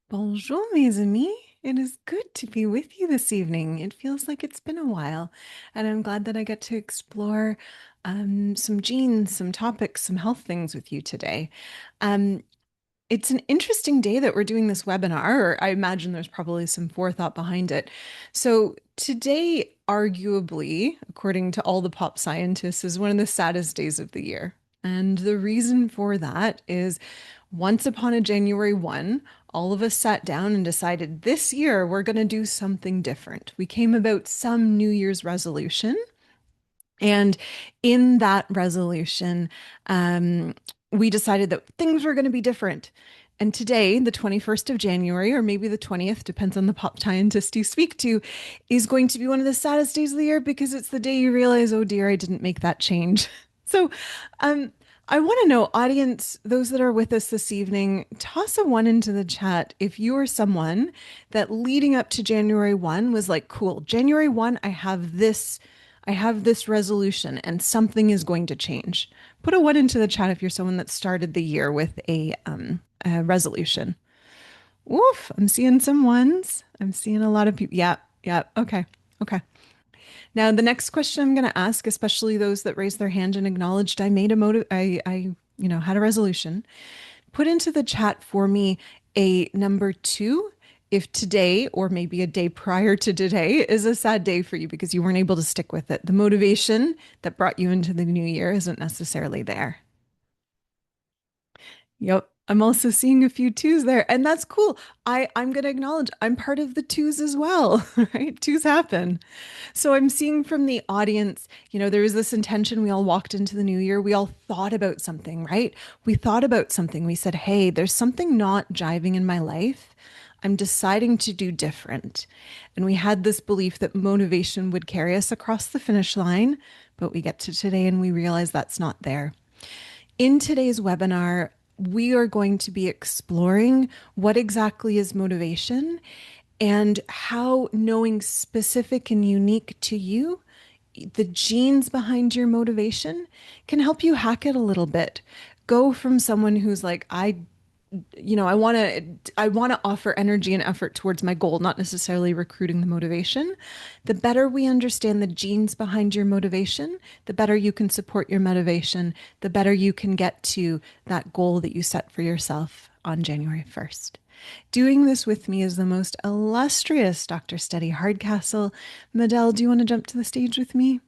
Bonjour, mes amis. It is good to be with you this evening. It feels like it's been a while, and I'm glad that I get to explore some genes, some topics, some health things with you today. Um, it's an interesting day that we're doing this webinar, or I imagine there's probably some forethought behind it. So, today, arguably, according to all the pop scientists, is one of the saddest days of the year. And the reason for that is once upon a January 1, all of us sat down and decided this year we're going to do something different. We came about some New Year's resolution. And in that resolution, we decided that things were going to be different. And today, the 21st of January, or maybe the 20th, depends on the pop scientist you speak to, is going to be one of the saddest days of the year because it's the day you realize, oh dear, I didn't make that change. So, um, I want to know, audience, those that are with us this evening, toss a one into the chat if you are someone that leading up to January 1 was like, cool, January 1, I have this resolution and something is going to change. Put a one into the chat if you're someone that started the year with a resolution. Woof, I'm seeing some ones. I'm seeing a lot of people. Yeah, yeah. Okay. Okay. Now, the next question I'm going to ask, especially those that raised their hand and acknowledged I made a motive, had a resolution. Put into the chat for me a number two if today or maybe a day prior to today is a sad day for you because you weren't able to stick with it. The motivation that brought you into the new year isn't necessarily there. Yep. I'm also seeing a few twos there, and that's cool. I'm going to acknowledge I'm part of the twos as well, right? Twos happen. So I'm seeing from the audience, there was this intention. We all walked into the new year. We all thought about something, right? We thought about something. We said, hey, there's something not jiving in my life. I'm deciding to do different. And we had this belief that motivation would carry us across the finish line, but we get to today and we realize that's not there. In today's webinar, we are going to be exploring what exactly is motivation and how knowing specific and unique to you, the genes behind your motivation can help you hack it a little bit. Go from someone who's like, I want to offer energy and effort towards my goal, not necessarily recruiting the motivation. The better we understand the genes behind your motivation, the better you can support your motivation, the better you can get to that goal that you set for yourself on January 1st. Doing this with me is the most illustrious Dr. Steady Hardcastle. Medell, do you want to jump to the stage with me?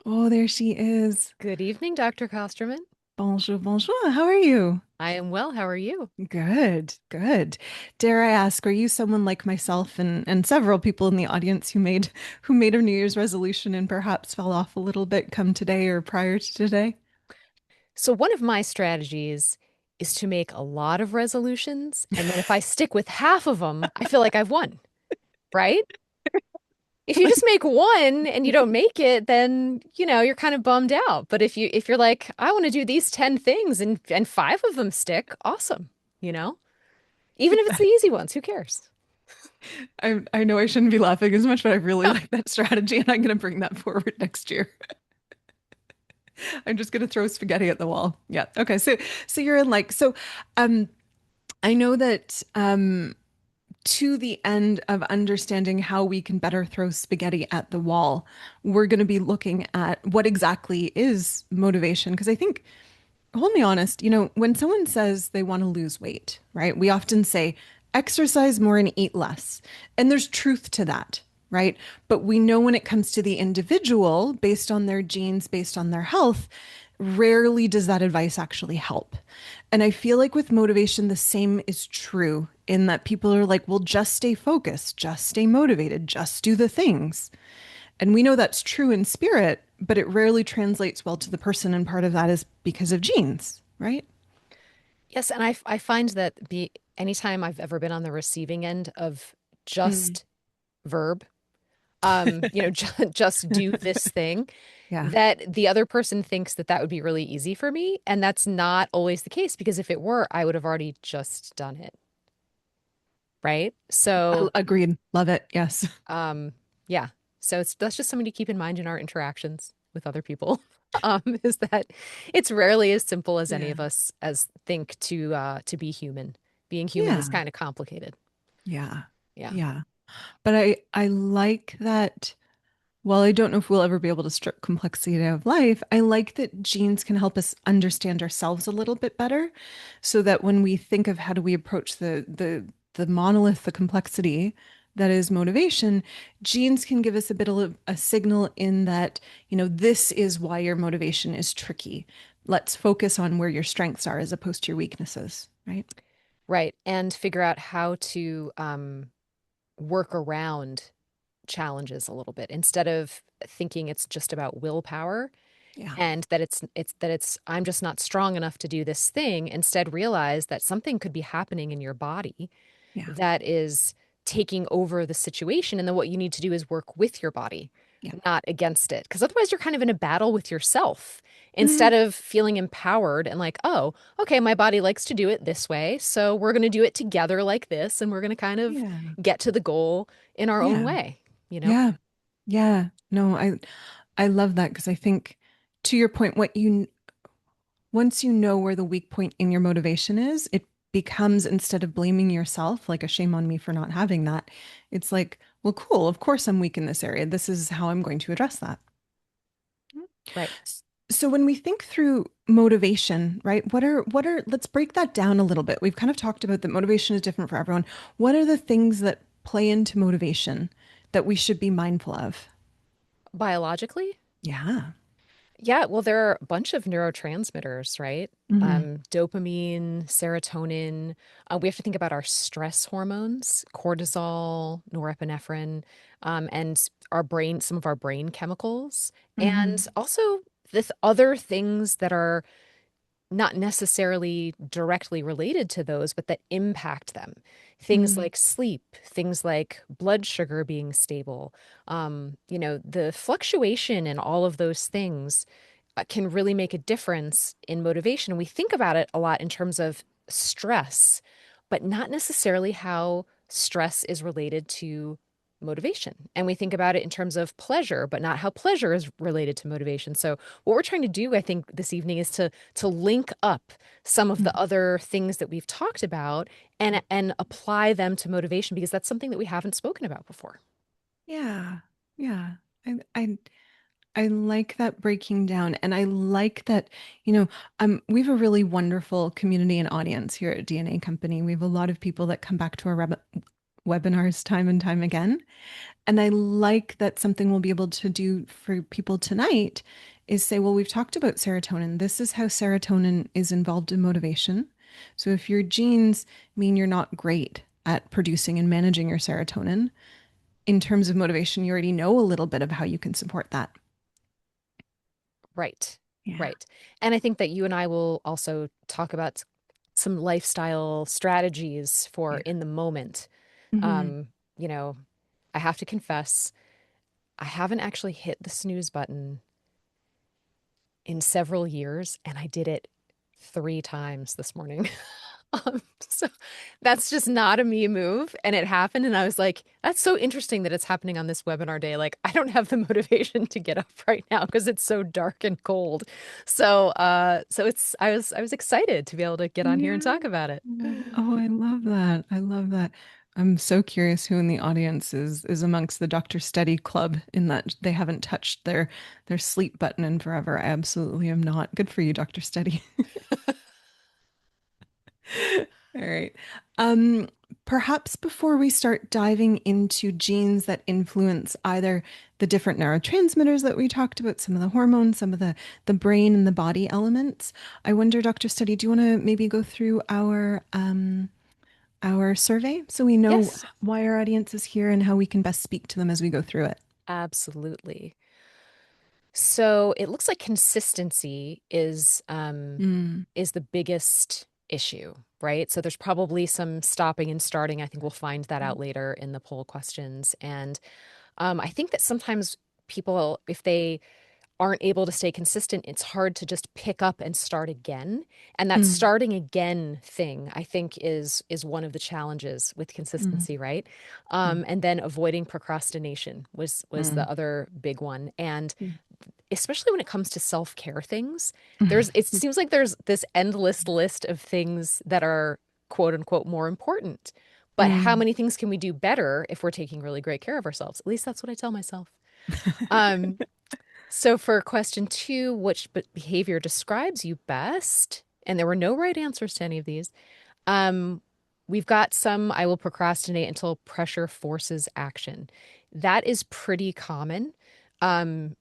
Oh, there she is. Good evening, Dr. Kosterman. Bonjour, bonjour. How are you? I am well. How are you? Good, good. Dare I ask, are you someone like myself and several people in the audience who made a New Year's resolution and perhaps fell off a little bit come today or prior to today? So, one of my strategies is to make a lot of resolutions. And then if I stick with half of them, I feel like I've won, right? If you just make one and you don't make it, then, you're kind of bummed out. But if you're like, I want to do these 10 things and five of them stick, awesome, you know? Even if it's the easy ones, who cares? I know I shouldn't be laughing as much, but I really like that strategy and I'm going to bring that forward next year. I'm just going to throw spaghetti at the wall. Yeah. Okay. So you're in um I know that to the end of understanding how we can better throw spaghetti at the wall, we're going to be looking at what exactly is motivation. Because I think, hold me honest, when someone says they want to lose weight, right? We often say exercise more and eat less. And there's truth to that, right? But we know when it comes to the individual, based on their genes, based on their health, rarely does that advice actually help. And I feel like with motivation, the same is true in that people are like, well, just stay focused, just stay motivated, just do the things. And we know that's true in spirit, but it rarely translates well to the person. And part of that is because of genes, right? Yes, and I find that anytime I've ever been on the receiving end of Mm. just verb, just do this thing, Yeah. that the other person thinks that that would be really easy for me. And that's not always the case because if it were, I would have already just done it. Right. So, Agreed. Love it. Yes. um, yeah. So that's just something to keep in mind in our interactions with other people. Is that it's rarely as simple as any Yeah. of us as think to be human. Being human is Yeah. kind of complicated. Yeah. Yeah. Yeah. But I like that while I don't know if we'll ever be able to strip complexity out of life, I like that genes can help us understand ourselves a little bit better so that when we think of how do we approach the monolith, the complexity that is motivation, genes can give us a bit of a signal in that, this is why your motivation is tricky. Let's focus on where your strengths are as opposed to your weaknesses, right? Right. And figure out how to work around challenges a little bit instead of thinking it's just about willpower Yeah. and that it's I'm just not strong enough to do this thing. Instead, realize that something could be happening in your body Yeah. that is taking over the situation. And then what you need to do is work with your body, Yeah. not against it. Because otherwise, you're kind of in a battle with yourself Mm, instead of feeling empowered and like, oh, okay, my body likes to do it this way. So we're going to do it together like this. And we're going to kind of yeah. get to the goal in our own Yeah. way, you know? Yeah. Yeah. No, I love that because I think to your point, once you know where the weak point in your motivation is, it becomes instead of blaming yourself, like a shame on me for not having that, it's like, well, cool, of course I'm weak in this area. This is how I'm going to address that. Right. So when we think through motivation, right? What are let's break that down a little bit. We've kind of talked about that motivation is different for everyone. What are the things that play into motivation that we should be mindful of? Biologically, Yeah. yeah, well, there are a bunch of neurotransmitters, right? Hmm. Dopamine, serotonin. We have to think about our stress hormones, cortisol, norepinephrine, and our brain, some of our brain chemicals, and Hmm. also this other things that are not necessarily directly related to those, but that impact them. Things Hmm. like sleep, things like blood sugar being stable, the fluctuation in all of those things can really make a difference in motivation. We think about it a lot in terms of stress, but not necessarily how stress is related to motivation. And we think about it in terms of pleasure, but not how pleasure is related to motivation. So what we're trying to do, I think, this evening is to link up some of the other things that we've talked about and apply them to motivation because that's something that we haven't spoken about before. Yeah. Yeah. I, I I like that breaking down. And I like that, we have a really wonderful community and audience here at DNA Company. We have a lot of people that come back to our webinars time and time again. And I like that something we'll be able to do for people tonight is say, well, we've talked about serotonin. This is how serotonin is involved in motivation. So if your genes mean you're not great at producing and managing your serotonin, in terms of motivation, you already know a little bit of how you can support that. Right. Yeah. Right. And I think that you and I will also talk about some lifestyle strategies for Yeah. in the moment. Hmm. Um, you know, I have to confess, I haven't actually hit the snooze button in several years, and I did it 3 times this morning. So that's just not a me move. And it happened. And I was like, that's so interesting that it's happening on this webinar day. Like, I don't have the motivation to get up right now because it's so dark and cold. So I was excited to be able to get on here and Yeah. talk about it. Oh, I love that. I love that. I'm so curious who in the audience is amongst the Dr. Steady Club in that they haven't touched their sleep button in forever. I absolutely am not. Good for you, Dr. Steady. All right. Um, Perhaps before we start diving into genes that influence either the different neurotransmitters that we talked about, some of the hormones, some of the brain and the body elements, I wonder, Dr. Steady, do you want to maybe go through our survey so we know Yes, why our audience is here and how we can best speak to them as we go through it? absolutely. So it looks like consistency Mm, is the biggest issue, right? So there's probably some stopping and starting. I think we'll find that out later in the poll questions. And I think that sometimes people, if they aren't able to stay consistent, it's hard to just pick up and start again. And that mm, starting again thing, I think, is one of the challenges with mm, consistency, right? mm, And then avoiding procrastination was mm, the other big one. And mm. especially when it comes to self-care things, it seems like there's this endless list of things that are quote unquote more important. But how Mm. many things can we do better if we're taking really great care of ourselves? At least that's what I tell myself. Um, so for question two, which behavior describes you best? And there were no right answers to any of these. Um, we've got some I will procrastinate until pressure forces action. That is pretty common. Um,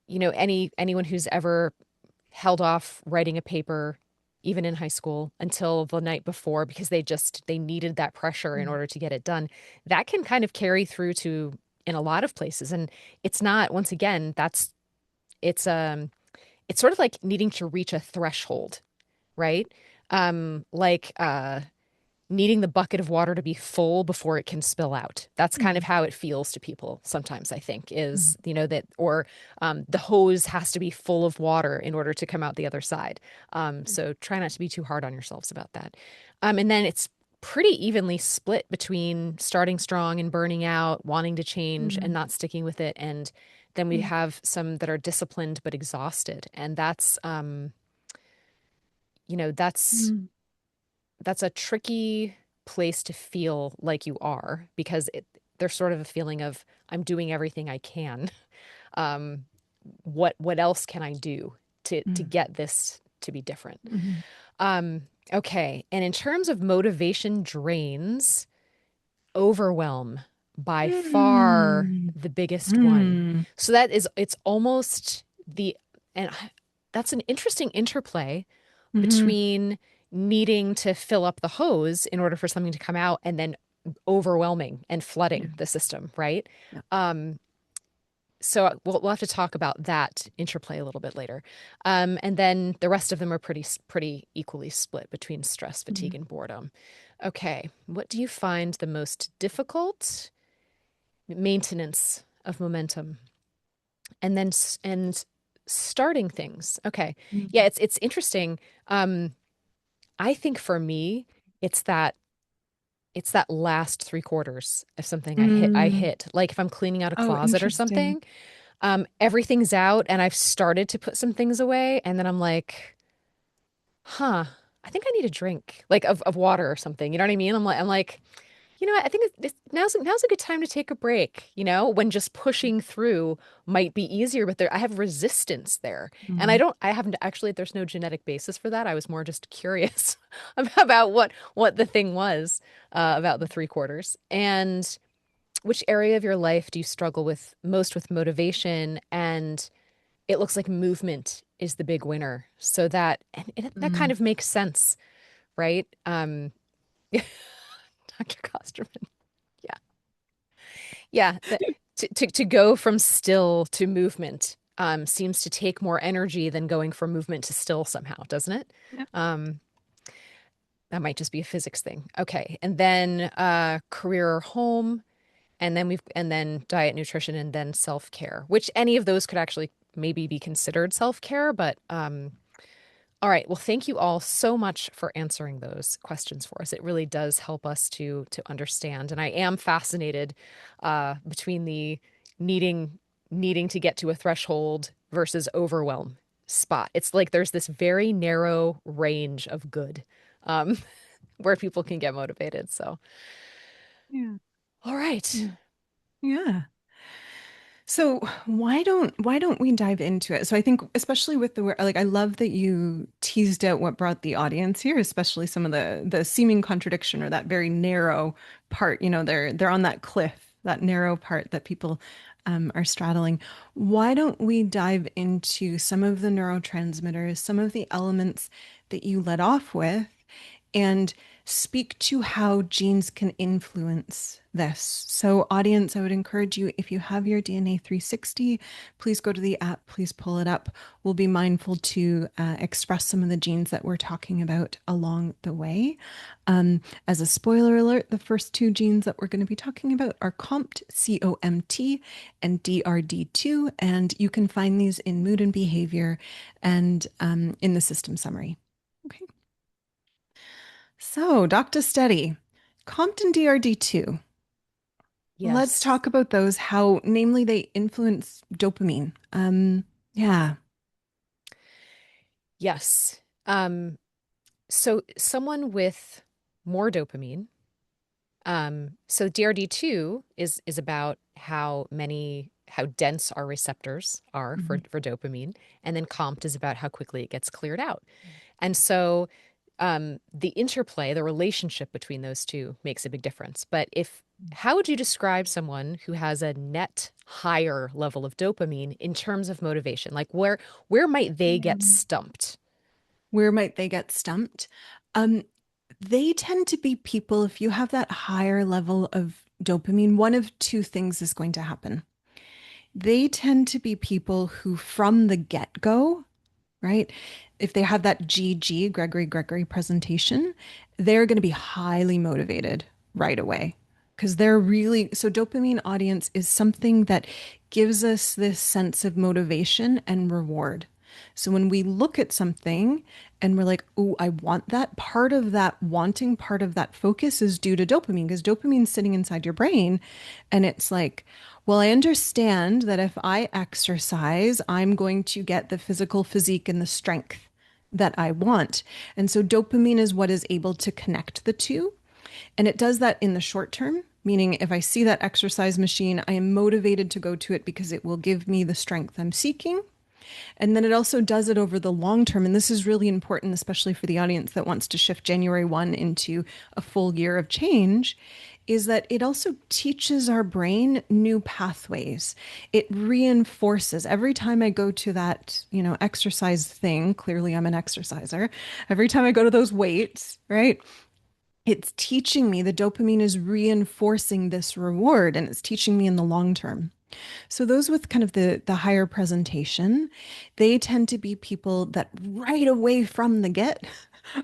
anyone who's ever held off writing a paper, even in high school, until the night before because they needed that pressure in Mm. order to get it done. That can kind of carry through to in a lot of places. And it's not, once again, it's it's sort of like needing to reach a threshold, right? Like needing the bucket of water to be full before it can spill out. That's kind of Mm. how it feels to people sometimes, I think, Mm. is, that, or the hose has to be full of water in order to come out the other side. So try not to be too hard on yourselves about that. And then it's pretty evenly split between starting strong and burning out, wanting to change and Mm. not sticking with it. And then we Mm. have some that are disciplined but exhausted. And you know, that's Mm. that's a tricky place to feel like you are because there's sort of a feeling of I'm doing everything I can. Um, what else can I do to Mm. get this to be different? Mm. Okay, and in terms of motivation drains, overwhelm by far Mm. the biggest one. Mm. So it's almost and that's an interesting interplay Mhm. between needing to fill up the hose in order for something to come out and then overwhelming and Yeah. flooding the system, right? Yeah. Um, so we'll have to talk about that interplay a little bit later. And then the rest of them are pretty equally split between stress, fatigue, Mhm. and boredom. Okay, what do you find the most difficult? Maintenance of momentum, and then and starting things. Okay, yeah, Mm. it's interesting. Um, I think for me, it's that it's that last three quarters of something I Mm. hit. Like if I'm cleaning out a Oh, closet or interesting. something, everything's out and I've started to put some things away, and then I'm like, huh, I think I need a drink, like of water or something. You know what I mean? I'm like, I think now's a good time to take a break, when just pushing through might be easier, but I have resistance there. And Mm. I haven't actually, there's no genetic basis for that. I was more just curious about what the thing was, about the three quarters. And which area of your life do you struggle with most with motivation? And it looks like movement is the big winner. So that kind Mm. of makes sense, right? Dr. Kosterman. Yeah. Yeah, to go from still to movement seems to take more energy than going from movement to still somehow, doesn't it? Yeah. Um, that might just be a physics thing. Okay, and then career or home, and then diet, nutrition, and then self-care, which any of those could actually maybe be considered self-care, but all right. Well, thank you all so much for answering those questions for us. It really does help us to understand. And I am fascinated between the needing needing to get to a threshold versus overwhelm spot. It's like there's this very narrow range of good um, where people can get motivated. So, Yeah. all right. Yeah. Yeah. So why don't we dive into it? So I think especially with the like I love that you teased out what brought the audience here, especially some of the seeming contradiction or that very narrow part. They're on that cliff, that narrow part that people are straddling. Why don't we dive into some of the neurotransmitters, some of the elements that you led off with, and speak to how genes can influence this. So, audience, I would encourage you, if you have your DNA 360, please go to the app, please pull it up. We'll be mindful to express some of the genes that we're talking about along the way. As a spoiler alert, the first two genes that we're going to be talking about are COMT, COMT, and DRD2, and you can find these in mood and behavior and in the system summary. Okay. So, Dr. Steady, Compton DRD2. Let's Yes. talk about those, how namely they influence dopamine. Yeah. Yes. So someone with more dopamine. So DRD2 is about how dense our receptors are Mhm. for dopamine, and then COMT is about how quickly it gets cleared out. And so the interplay, the relationship between those two makes a big difference. But if how would you describe someone who has a net higher level of dopamine in terms of motivation? Like where might they get Mm. stumped? Where might they get stumped? Um, they tend to be people, if you have that higher level of dopamine, one of two things is going to happen. They tend to be people who, from the get-go, right? If they have that Gregory presentation, they're going to be highly motivated right away because they're really so dopamine audience is something that gives us this sense of motivation and reward. So when we look at something and we're like, "Oh, I want that," part of that wanting, part of that focus is due to dopamine because dopamine's sitting inside your brain and it's like, well, I understand that if I exercise, I'm going to get the physical physique and the strength that I want. And so dopamine is what is able to connect the two. And it does that in the short term, meaning if I see that exercise machine, I am motivated to go to it because it will give me the strength I'm seeking. And then it also does it over the long term. And this is really important, especially for the audience that wants to shift January 1 into a full year of change, is that it also teaches our brain new pathways. It reinforces every time I go to that, exercise thing. Clearly, I'm an exerciser. Every time I go to those weights, right? It's teaching me the dopamine is reinforcing this reward and it's teaching me in the long term. So those with kind of the higher presentation, they tend to be people that right away from the get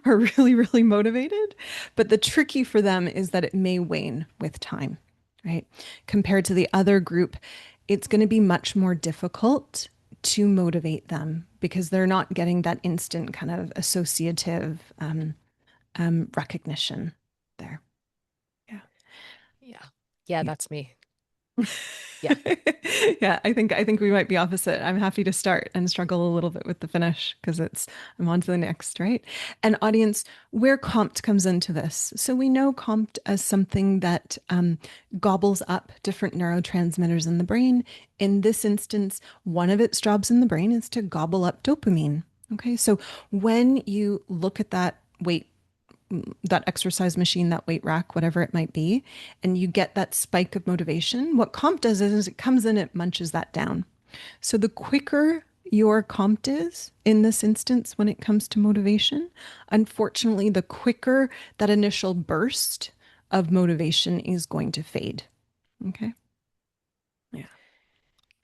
are really, really motivated. But the tricky for them is that it may wane with time, right? Compared to the other group, it's going to be much more difficult to motivate them because they're not getting that instant kind of associative recognition there. Yeah. Yeah. Yeah, Yeah. that's me. Yeah. Yeah, I think we might be opposite. I'm happy to start and struggle a little bit with the finish because I'm on to the next, right? And audience, where COMT comes into this. So we know COMT as something that gobbles up different neurotransmitters in the brain. In this instance, one of its jobs in the brain is to gobble up dopamine. Okay, so when you look at that exercise machine, that weight rack, whatever it might be, and you get that spike of motivation, what COMT does is it comes in, it munches that down. So the quicker your COMT is in this instance when it comes to motivation, unfortunately, the quicker that initial burst of motivation is going to fade. Okay. Yeah.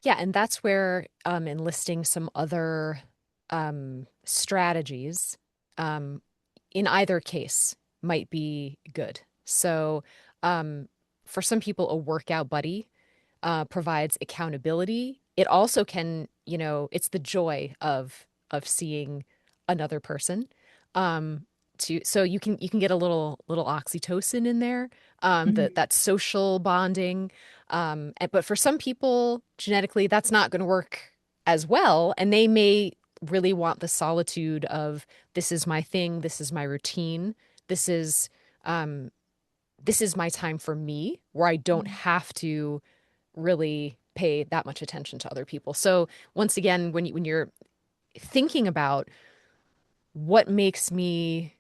Yeah, and that's where enlisting some other strategies um, in either case might be good. So, um, for some people, a workout buddy provides accountability. It also can, it's the joy of seeing another person. So you can get a little oxytocin in there, Mhm. that social bonding. But for some people, genetically, that's not going to work as well, and they may really want the solitude of this is my thing, this is my routine, this is um, this is my time for me, where I don't have to really pay that much attention to other people. So once again, when you're thinking about what makes me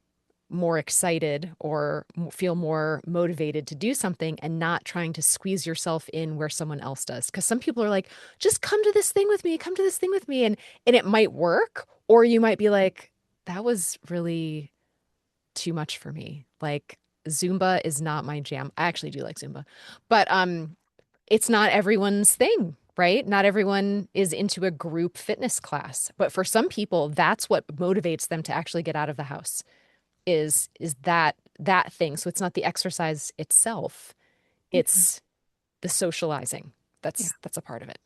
more excited or feel more motivated to do something and not trying to squeeze yourself in where someone else does. Because some people are like, just come to this thing with me, come to this thing with me. And it might work, or you might be like, that was really too much for me. Like Zumba is not my jam. I actually do like Zumba, but it's not everyone's thing, right? Not everyone is into a group fitness class, but for some people, that's what motivates them to actually get out of the house is that thing. So it's not the exercise itself, Yeah. it's the socializing. Yeah. That's a part of it.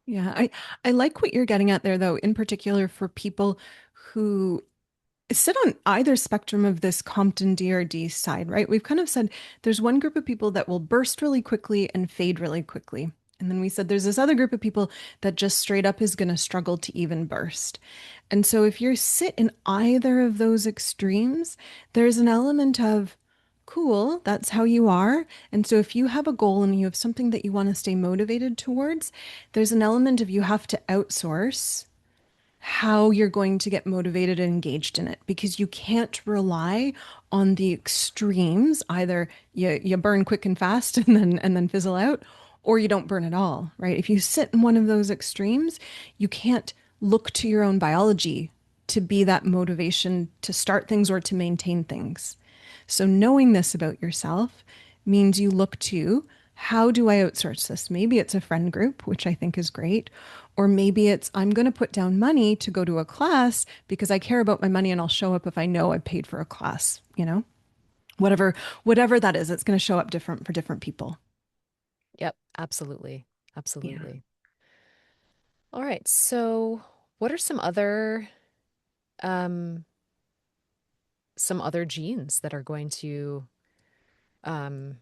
Yeah. I like what you're getting at there, though, in particular for people who sit on either spectrum of this Compton DRD side, right? We've kind of said there's one group of people that will burst really quickly and fade really quickly. And then we said there's this other group of people that just straight up is going to struggle to even burst. And so if you sit in either of those extremes, there's an element of, cool, that's how you are. And so if you have a goal and you have something that you want to stay motivated towards, there's an element of you have to outsource how you're going to get motivated and engaged in it because you can't rely on the extremes. Either you burn quick and fast and then fizzle out, or you don't burn at all, right? If you sit in one of those extremes, you can't look to your own biology to be that motivation to start things or to maintain things. So knowing this about yourself means you look to, how do I outsource this? Maybe it's a friend group, which I think is great. Or maybe it's, I'm going to put down money to go to a class because I care about my money and I'll show up if I know I paid for a class, you know? Whatever that is, it's going to show up different for different people. Yep, absolutely. Yeah. Absolutely. All right. So, what are um some other genes that are going to um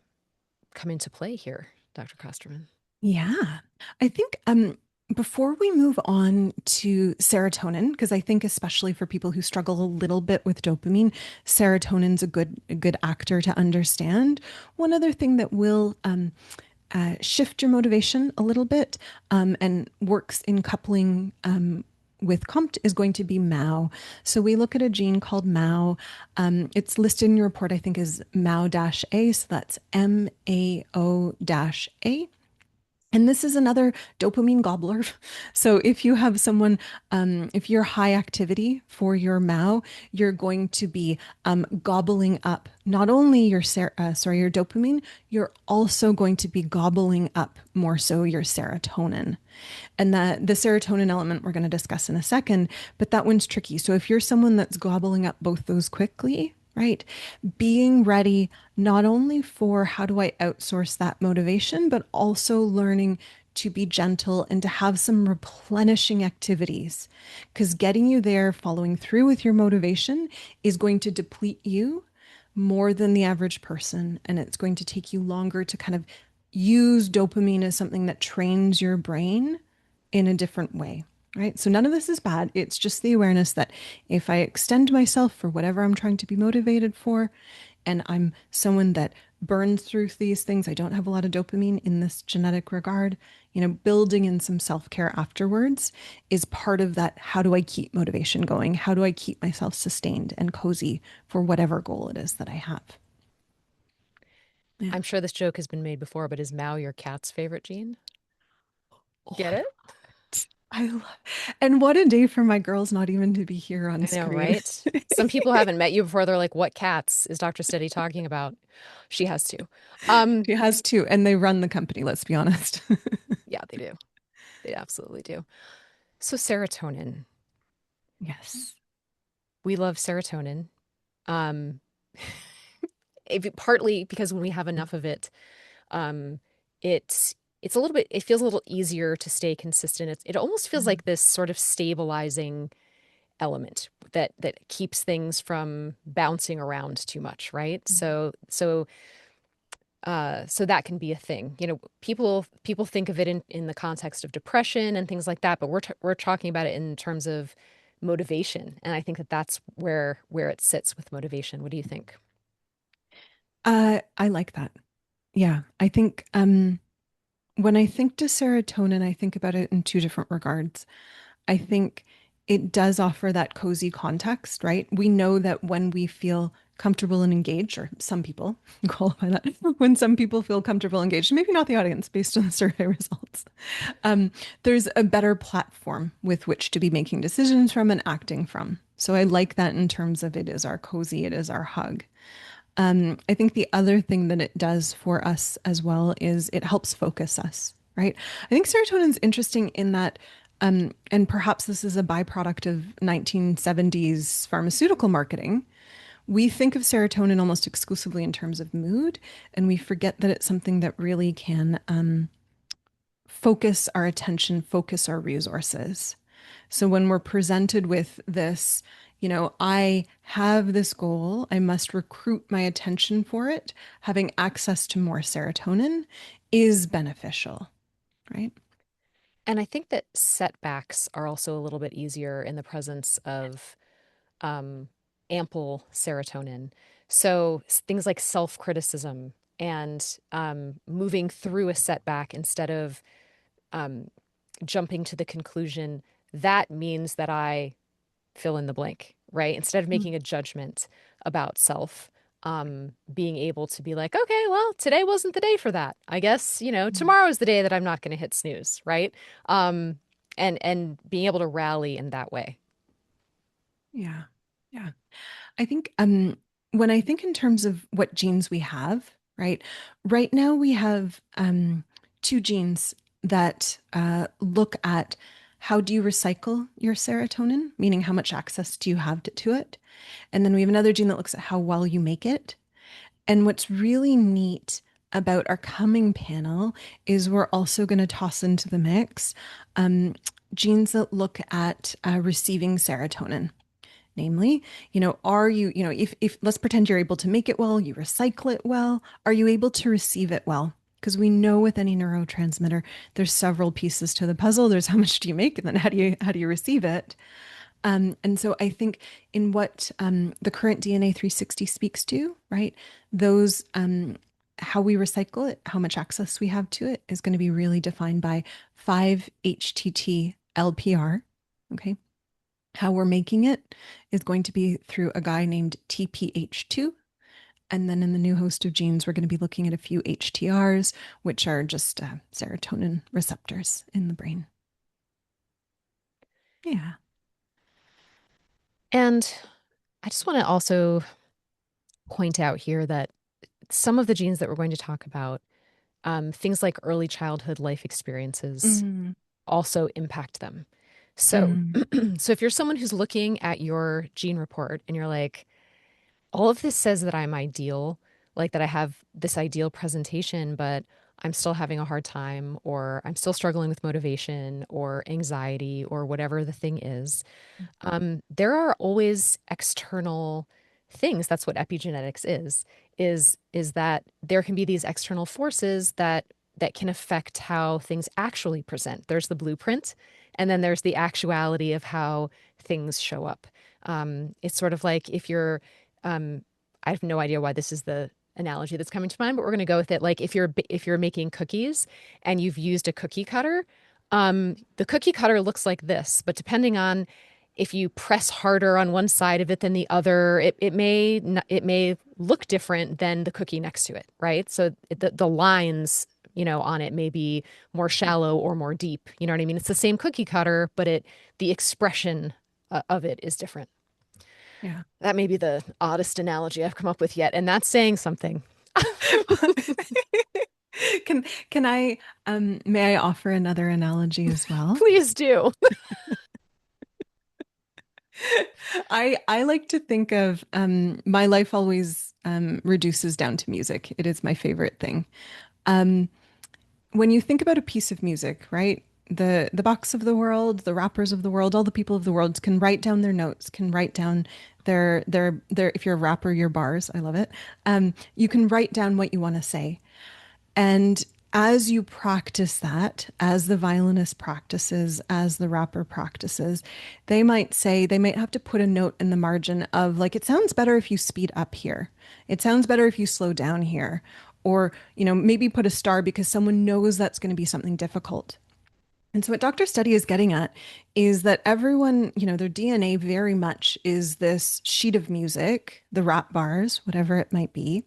come into play here, Dr. Kosterman? Yeah. I think before we move on to serotonin, because I think especially for people who struggle a little bit with dopamine, serotonin's a good actor to understand. One other thing that will shift your motivation a little bit and works in coupling with COMT is going to be MAO. So we look at a gene called MAO. It's listed in your report, I think, as MAO-A. So that's MAO-A. And this is another dopamine gobbler. So if you have someone, if you're high activity for your MAO, you're going to be gobbling up not only your dopamine, you're also going to be gobbling up more so your serotonin. And the serotonin element we're going to discuss in a second, but that one's tricky. So if you're someone that's gobbling up both those quickly, right? Being ready not only for how do I outsource that motivation, but also learning to be gentle and to have some replenishing activities. Because getting you there, following through with your motivation is going to deplete you more than the average person. And it's going to take you longer to kind of use dopamine as something that trains your brain in a different way, right? So none of this is bad. It's just the awareness that if I extend myself for whatever I'm trying to be motivated for, and I'm someone that burns through these things, I don't have a lot of dopamine in this genetic regard, building in some self care afterwards is part of that. How do I keep motivation going? How do I keep myself sustained and cozy for whatever goal it is that I have? Yeah. I'm sure this joke has been made before, but is Mao your cat's favorite gene? Oh, Get I it? love it. I love, and what a day for my girls not even to be here on I know, screen. right? Some people haven't met you before. They're like, "What cats is Dr. Steady talking about?" She has two. Um, She has two, and they run the company, let's be honest. yeah, they do. They absolutely do. So serotonin. Yes. We love serotonin. Um, partly because when we have enough of it, um, it's it's a little bit. It feels a little easier to stay consistent. It almost feels like this sort of stabilizing element that keeps things from bouncing around too much, right? So that can be a thing. People think of it in the context of depression and things like that, but we're talking about it in terms of motivation, and I think that that's where it sits with motivation. What do you think? I like that. Yeah. I think when I think to serotonin, I think about it in two different regards. I think it does offer that cozy context, right? We know that when we feel comfortable and engaged, or some people qualify that, when some people feel comfortable and engaged, maybe not the audience based on the survey results, um, there's a better platform with which to be making decisions from and acting from. So I like that in terms of it is our cozy, it is our hug. I think the other thing that it does for us as well is it helps focus us, right? I think serotonin's interesting in that, and perhaps this is a byproduct of 1970s pharmaceutical marketing. We think of serotonin almost exclusively in terms of mood, and we forget that it's something that really can focus our attention, focus our resources. So when we're presented with this, I have this goal, I must recruit my attention for it, having access to more serotonin is beneficial, right? And I think that setbacks are also a little bit easier in the presence of um, ample serotonin. So things like self-criticism and moving through a setback instead of um, jumping to the conclusion that means that I fill in the blank, right? Instead of Mm. making a judgment about self, being able to be like, okay, well, today wasn't the day for that. I guess, Yeah. tomorrow is the day that I'm not going to hit snooze, right? Um, and being able to rally in that way. Yeah. Yeah. I think when I think in terms of what genes we have, right? Right now we have two genes that look at how do you recycle your serotonin, meaning how much access do you have to it. And then we have another gene that looks at how well you make it. And what's really neat about our coming panel is we're also going to toss into the mix um, genes that look at receiving serotonin. Namely, are you, if let's pretend you're able to make it well, you recycle it well, are you able to receive it well? Because we know with any neurotransmitter, there's several pieces to the puzzle. There's how much do you make, and then how do you receive it? And so I think in what the current DNA 360 speaks to, right? Those how we recycle it, how much access we have to it is going to be really defined by 5-HTT LPR. Okay. How we're making it is going to be through a guy named TPH2. And then in the new host of genes, we're going to be looking at a few HTRs, which are just serotonin receptors in the brain. Yeah. And I just want to also point out here that some of the genes that we're going to talk about, things like early childhood life experiences, Mm, also impact them. So, mm, so if you're someone who's looking at your gene report and you're like, all of this says that I'm ideal, like that I have this ideal presentation, but I'm still having a hard time, or I'm still struggling with motivation or anxiety or whatever the thing is, there are always external things. That's what epigenetics is that there can be these external forces that can affect how things actually present. There's the blueprint, and then there's the actuality of how things show up. It's sort of like if you're, I have no idea why this is the analogy that's coming to mind, but we're going to go with it. Like if you're making cookies and you've used a cookie cutter, the cookie cutter looks like this, but depending on if you press harder on one side of it than the other, it may look different than the cookie next to it, right? So the lines, on it may be more shallow or more deep. You know what I mean? It's the same cookie cutter, but the expression of it is different. yeah. That may be the oddest analogy I've come up with yet, and that's saying something. Can can I may I offer another analogy as well? Please do. I like to think of my life always reduces down to music. It is my favorite thing. Um, when you think about a piece of music, right? The Bachs of the world, the rappers of the world, all the people of the world can write down their notes, can write down their if you're a rapper, your bars. I love it. You can write down what you want to say. And as you practice that, as the violinist practices, as the rapper practices, they might have to put a note in the margin of like, it sounds better if you speed up here. It sounds better if you slow down here. Or, maybe put a star because someone knows that's going to be something difficult. And so what Dr. Study is getting at is that everyone, their DNA very much is this sheet of music, the rap bars, whatever it might be.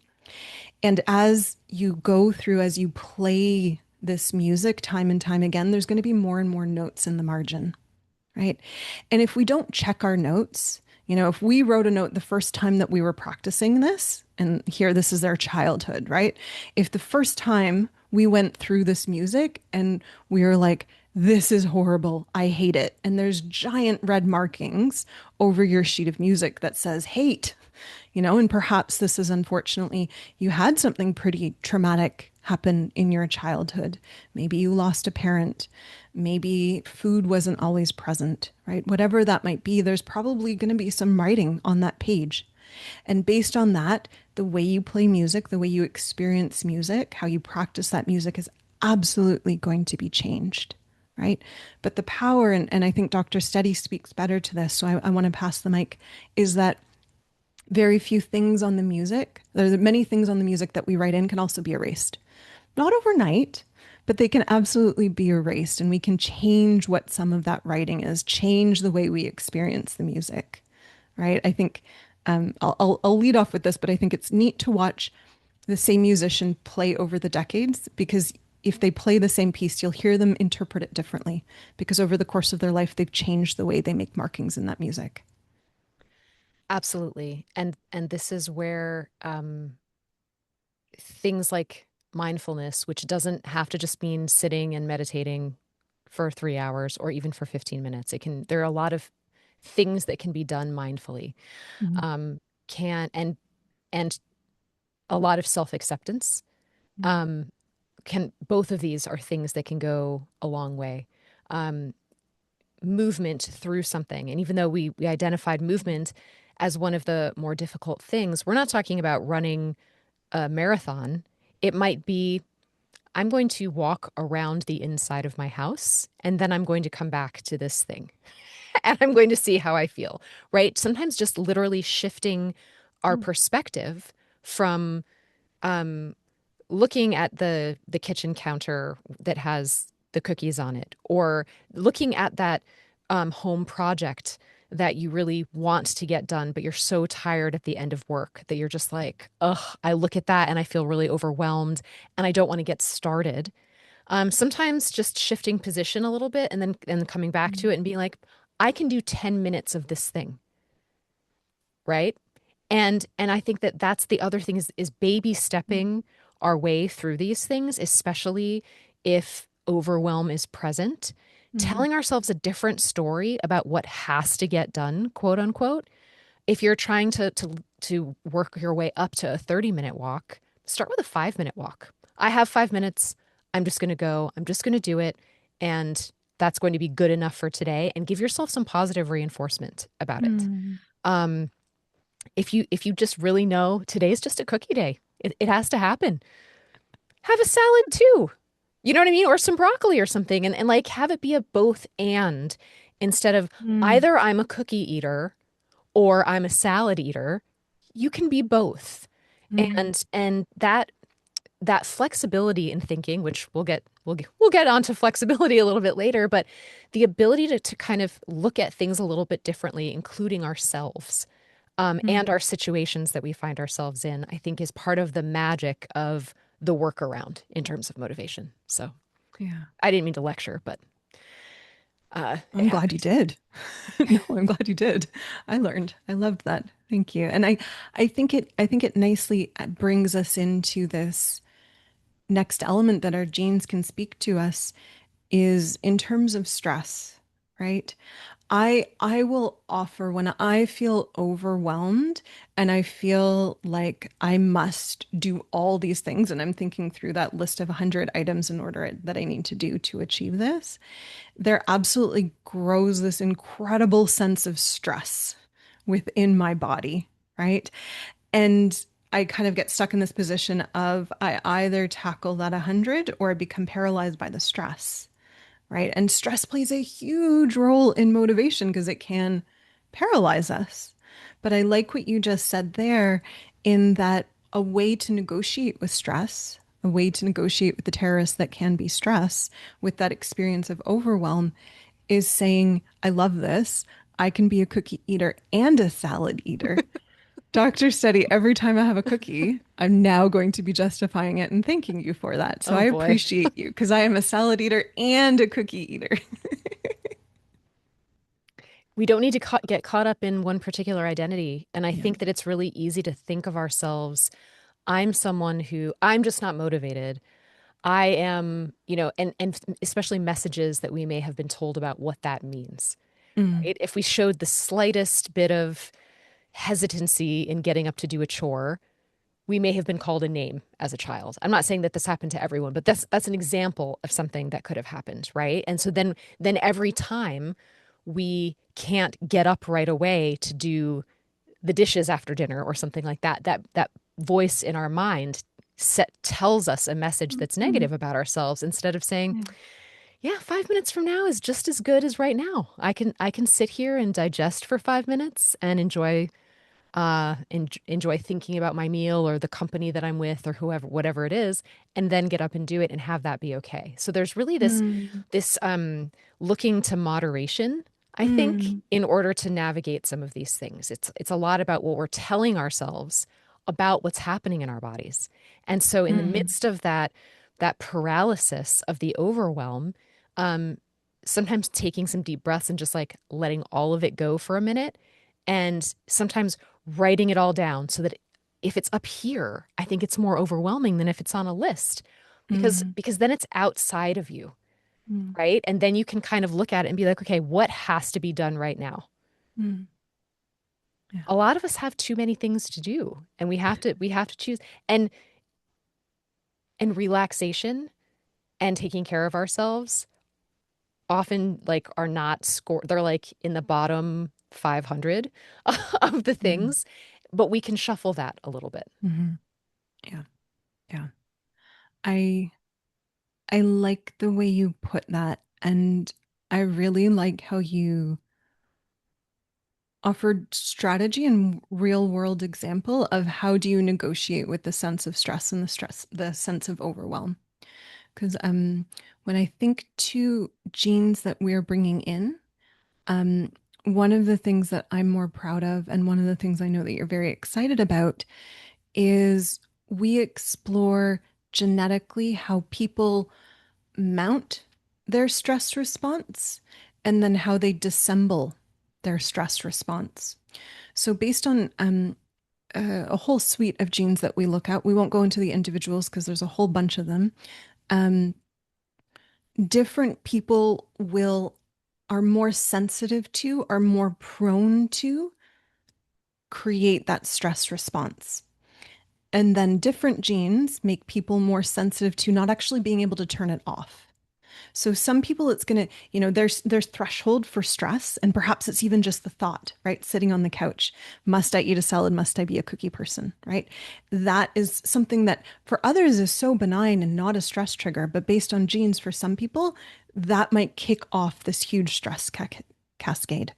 And as you go through, as you play this music time and time again, there's going to be more and more notes in the margin, right? And if we don't check our notes, if we wrote a note the first time that we were practicing this, and here this is our childhood, right? If the first time we went through this music and we were like, this is horrible, I hate it, and there's giant red markings over your sheet of music that says hate, and perhaps this is unfortunately you had something pretty traumatic happen in your childhood. Maybe you lost a parent. Maybe food wasn't always present, right? Whatever that might be, there's probably going to be some writing on that page. And based on that, the way you play music, the way you experience music, how you practice that music is absolutely going to be changed, right? But the power, and I think Dr. Steady speaks better to this, so I want to pass the mic, is that very few things on the music, there's many things on the music that we write in can also be erased. Not overnight, but they can absolutely be erased, and we can change what some of that writing is, change the way we experience the music, right? I think I'll lead off with this, but I think it's neat to watch the same musician play over the decades because if they play the same piece, you'll hear them interpret it differently because over the course of their life, they've changed the way they make markings in that music. Absolutely. And this is where things like mindfulness, which doesn't have to just mean sitting and meditating for 3 hours or even for 15 minutes. It can, there are a lot of things that can be done mindfully. Mhm. Um, can and a lot of self-acceptance. Um, can both of these are things that can go a long way. Um, movement through something. And even though we identified movement as one of the more difficult things, we're not talking about running a marathon. It might be I'm going to walk around the inside of my house and then I'm going to come back to this thing and I'm going to see how I feel, right? Sometimes just literally shifting our Mm. perspective from um, looking at the kitchen counter that has the cookies on it, or looking at that home project that you really want to get done, but you're so tired at the end of work that you're just like, ugh, I look at that and I feel really overwhelmed and I don't want to get started. Sometimes just shifting position a little bit and then coming back to Mm. it and being like, I can do 10 minutes of this thing, right? And I think that that's the other thing is baby stepping our way through these things, especially if overwhelm is present, Mhm. telling ourselves a different story about what has to get done, quote unquote. If you're trying to work your way up to a 30-minute walk, start with a 5-minute walk. I have 5 minutes. I'm just going to go. I'm just going to do it. And that's going to be good enough for today. And give yourself some positive reinforcement about it. Mm. Um, if you just really know today's just a cookie day, it has to happen. Have a salad too. You know what I mean? Or some broccoli or something. And like have it be a both and instead of Mm. either I'm a cookie eater or I'm a salad eater. You can be both. Mm. And that flexibility in thinking, which we'll get onto flexibility a little bit later, but the ability to kind of look at things a little bit differently, including ourselves and Mm. our situations that we find ourselves in, I think is part of the magic of the workaround in terms of motivation. So Yeah. I didn't mean to lecture, but it I'm glad you happened. did. No, I'm glad you did. I learned. I loved that. Thank you. And I think it nicely brings us into this next element that our genes can speak to us is in terms of stress, right? I will offer when I feel overwhelmed and I feel like I must do all these things and I'm thinking through that list of 100 items in order that I need to do to achieve this, there absolutely grows this incredible sense of stress within my body, right? And I kind of get stuck in this position of I either tackle that 100 or I become paralyzed by the stress, right? And stress plays a huge role in motivation because it can paralyze us. But I like what you just said there in that a way to negotiate with stress, a way to negotiate with the terrorists that can be stress with that experience of overwhelm is saying, I love this. I can be a cookie eater and a salad eater. Doctors study every time I have a cookie, I'm now going to be justifying it and thanking you for that. So Oh I boy. appreciate you because I am a salad eater and a cookie eater. We don't need to get caught up in one particular identity. And I Yeah. think that it's really easy to think of ourselves. I'm someone who I'm just not motivated. I am, and especially messages that we may have been told about what that means, Mm. right? If we showed the slightest bit of hesitancy in getting up to do a chore, we may have been called a name as a child. I'm not saying that this happened to everyone, but that's an example of something that could have happened, right? And so then every time we can't get up right away to do the dishes after dinner or something like that, that voice in our mind tells us a message that's Mm. negative about ourselves instead of saying, Yeah. yeah, 5 minutes from now is just as good as right now. I can sit here and digest for 5 minutes and enjoy enjoy thinking about my meal or the company that I'm with or whoever, whatever it is, and then get up and do it and have that be okay. So there's really Mm, this looking to moderation, I think, mm, in order to navigate some of these things. It's a lot about what we're telling ourselves about what's happening in our bodies. And so in the mm, midst of that paralysis of the overwhelm, um, sometimes taking some deep breaths and just like letting all of it go for a minute, and sometimes writing it all down so that if it's up here, I think it's more overwhelming than if it's on a list mm, because then it's outside of you, mm, right? And then you can kind of look at it and be like, okay, what has to be done right now? mm. Yeah. A lot of us have too many things to do and we have to choose and relaxation and taking care of ourselves often like are not score they're like in the bottom 500 of the Mm, things, but we can shuffle that a little bit. mhm. Yeah. Yeah. I I like the way you put that, and I really like how you offered strategy and real world example of how do you negotiate with the sense of stress and the sense of overwhelm. Because when I think to genes that we're bringing in, um, one of the things that I'm more proud of, and one of the things I know that you're very excited about, is we explore genetically how people mount their stress response and then how they dissemble their stress response. So, based on a whole suite of genes that we look at, we won't go into the individuals because there's a whole bunch of them. Um, Different people will are more sensitive to, are more prone to create that stress response. And then different genes make people more sensitive to not actually being able to turn it off. So some people it's going to, there's threshold for stress and perhaps it's even just the thought, right? Sitting on the couch, must I eat a salad? Must I be a cookie person, right? That is something that for others is so benign and not a stress trigger, but based on genes for some people, that might kick off this huge cascade.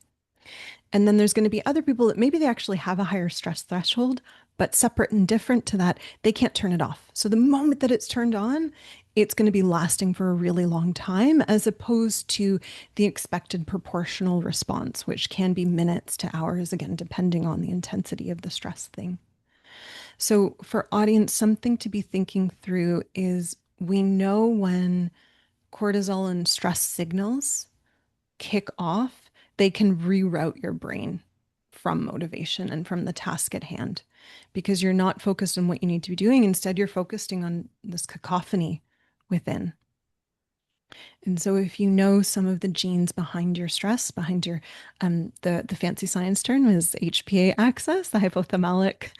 And then there's going to be other people that maybe they actually have a higher stress threshold, but separate and different to that, they can't turn it off. So the moment that it's turned on, it's going to be lasting for a really long time, as opposed to the expected proportional response, which can be minutes to hours, again, depending on the intensity of the stress thing. So for audience, something to be thinking through is we know when cortisol and stress signals kick off, they can reroute your brain from motivation and from the task at hand because you're not focused on what you need to be doing. Instead, you're focusing on this cacophony within. And so if you know some of the genes behind your stress, behind your the fancy science term is HPA axis, the hypothalamic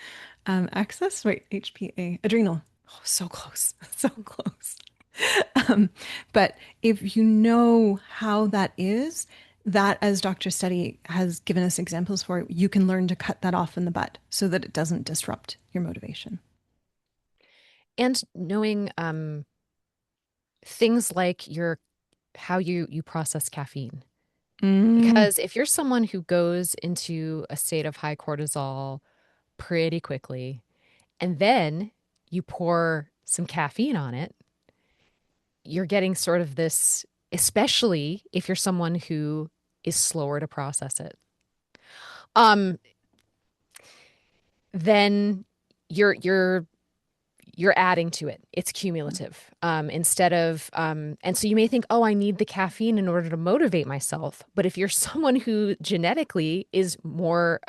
axis, right? HPA adrenal. Oh, so close, so close. Um, but if you know how that is, that as Dr. Study has given us examples for, you can learn to cut that off in the butt so that it doesn't disrupt your motivation. And knowing things like your how you process caffeine. Mm, Because if you're someone who goes into a state of high cortisol pretty quickly, and then you pour some caffeine on it, you're getting sort of this, especially if you're someone who is slower to process it. Um, then you're you're adding to it. It's cumulative. Instead of, and so you may think, oh, I need the caffeine in order to motivate myself. But if you're someone who genetically is more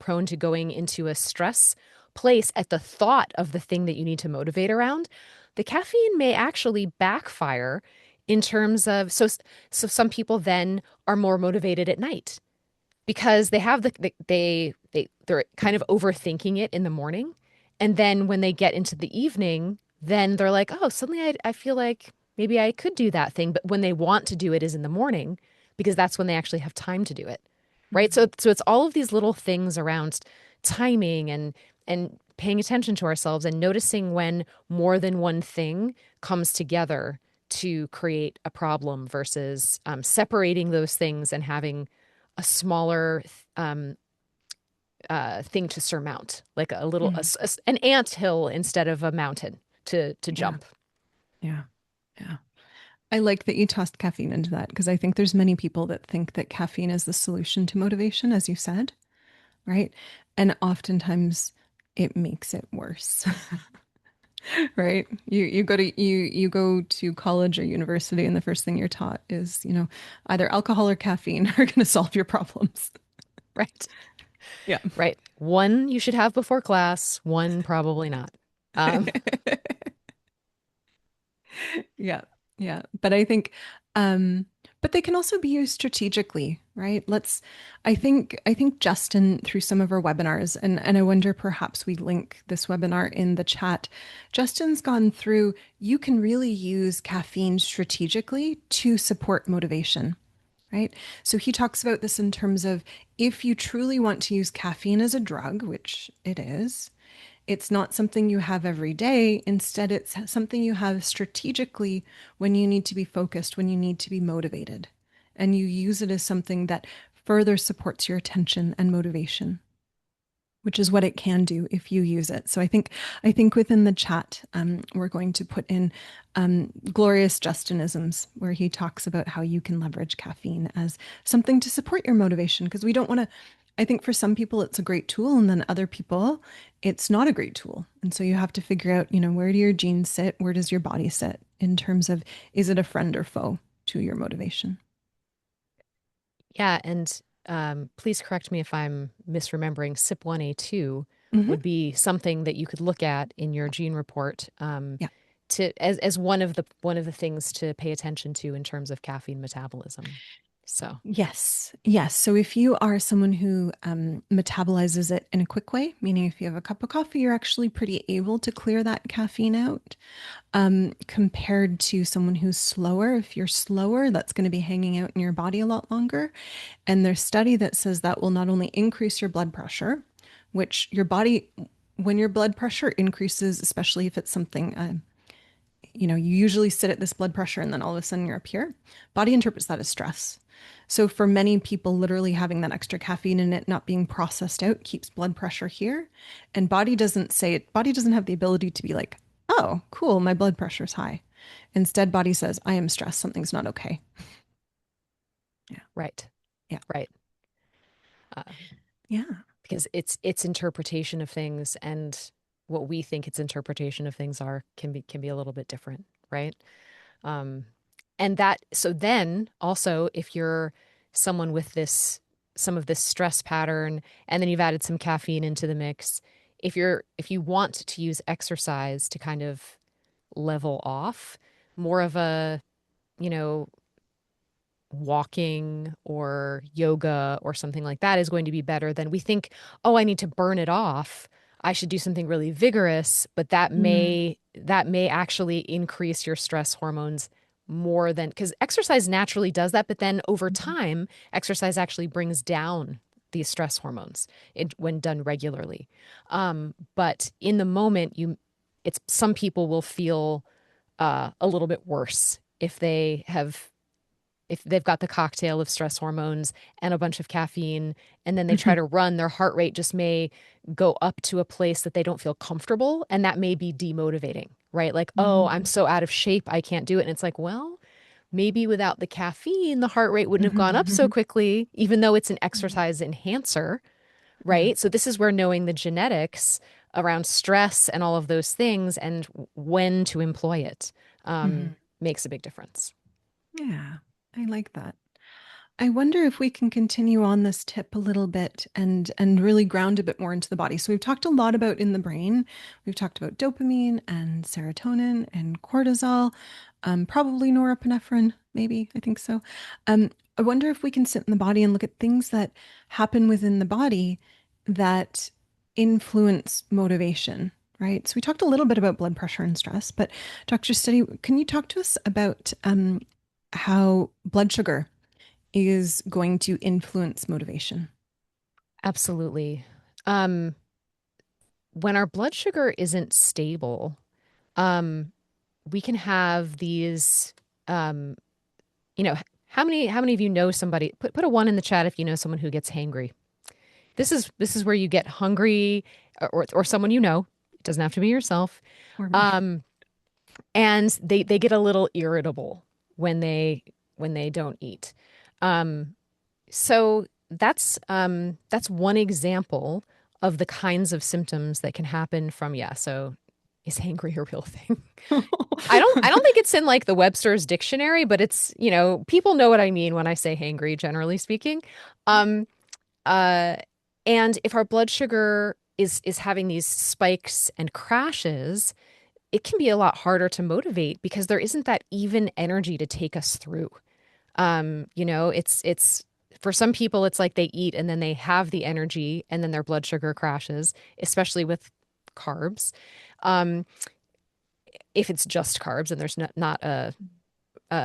prone to going into a stress place at the thought of the thing that you need to motivate around, the caffeine may actually backfire in terms of, so some people then are more motivated at night because they have they're kind of overthinking it in the morning, and then when they get into the evening, then they're like, oh, suddenly I feel like maybe I could do that thing, but when they want to do it is in the morning because that's when they actually have time to do it, right? mm, So it's all of these little things around timing and paying attention to ourselves and noticing when more than one thing comes together to create a problem versus separating those things and having a smaller um, thing to surmount, like a little Mm. an ant hill instead of a mountain to Yeah. jump. Yeah. Yeah. I like that you tossed caffeine into that because I think there's many people that think that caffeine is the solution to motivation, as you said, right? And oftentimes it makes it worse, right? You go to college or university and the first thing you're taught is, either alcohol or caffeine are going to solve your problems. Right. Yeah. Right. One you should have before class, one probably not. Um, Yeah. Yeah. But I think, um, but they can also be used strategically, right? I think Justin, through some of our webinars, and I wonder perhaps we link this webinar in the chat. Justin's gone through, you can really use caffeine strategically to support motivation, right? So he talks about this in terms of if you truly want to use caffeine as a drug, which it is, it's not something you have every day. Instead, it's something you have strategically when you need to be focused, when you need to be motivated. And you use it as something that further supports your attention and motivation, which is what it can do if you use it. So I think within the chat, we're going to put in glorious Justinisms, where he talks about how you can leverage caffeine as something to support your motivation. Because we don't want to. I think for some people it's a great tool, and then other people it's not a great tool. And so you have to figure out, where do your genes sit? Where does your body sit in terms of is it a friend or foe to your motivation? yeah, and please correct me if I'm misremembering. CYP1A2 Hmm. would be something that you could look at in your gene report Yeah. to as one of the things to pay attention to in terms of caffeine metabolism. So, Yes, yes. So if you are someone who metabolizes it in a quick way, meaning if you have a cup of coffee, you're actually pretty able to clear that caffeine out, compared to someone who's slower. If you're slower, that's going to be hanging out in your body a lot longer. And there's study that says that will not only increase your blood pressure, which your body, when your blood pressure increases, especially if it's something you usually sit at this blood pressure and then all of a sudden you're up here. Body interprets that as stress. So for many people, literally having that extra caffeine in it not being processed out keeps blood pressure here. And body doesn't have the ability to be like, oh, cool, my blood pressure's high. Instead, body says, I am stressed, something's not okay. Yeah. right, Yeah. right. Uh, Yeah. because its interpretation of things and what we think its interpretation of things are can be a little bit different, right? Um, and that so then also if you're someone with this some of this stress pattern and then you've added some caffeine into the mix, if you want to use exercise to kind of level off, more of a, you know, walking or yoga or something like that is going to be better than we think, oh, I need to burn it off. I should do something really vigorous, but that Mm. may actually increase your stress hormones more than because exercise naturally does that, but then over Mhm. time, exercise actually brings down these stress hormones when done regularly. But in the moment, it's some people will feel a little bit worse if they've got the cocktail of stress hormones and a bunch of caffeine, and then they try Mhm. to run, their heart rate just may go up to a place that they don't feel comfortable. And that may be demotivating, right? Like, oh, I'm Mhm. so out of shape, I can't do it. And it's like, well, maybe without the caffeine, the heart rate wouldn't have gone up so Mhm. quickly, even though it's an exercise enhancer, Yeah. right? So this is where knowing the genetics around stress and all of those things and when to employ it Mhm. makes a big difference. Yeah. I like that. I wonder if we can continue on this tip a little bit and really ground a bit more into the body. So we've talked a lot about in the brain. We've talked about dopamine and serotonin and cortisol, probably norepinephrine, maybe. I think so. I wonder if we can sit in the body and look at things that happen within the body that influence motivation, right? So we talked a little bit about blood pressure and stress, but Dr. Steady, can you talk to us about how blood sugar is going to influence motivation? Absolutely. Um, when our blood sugar isn't stable, um, we can have these, um, you know, how many of you know somebody, put a one in the chat if you know someone who gets hangry. This is where you get hungry, or someone you know. It doesn't have to be yourself. Or me. Um, and they get a little irritable when they don't eat. Um, so that's one example of the kinds of symptoms that can happen from, yeah. So is hangry a real thing? I don't think it's in like the Webster's dictionary, but it's, people know what I mean when I say hangry, generally speaking. Um, uh, and if our blood sugar is having these spikes and crashes, it can be a lot harder to motivate because there isn't that even energy to take us through. It's for some people it's like they eat and then they have the energy and then their blood sugar crashes, especially with carbs. Um, if it's just carbs and there's not a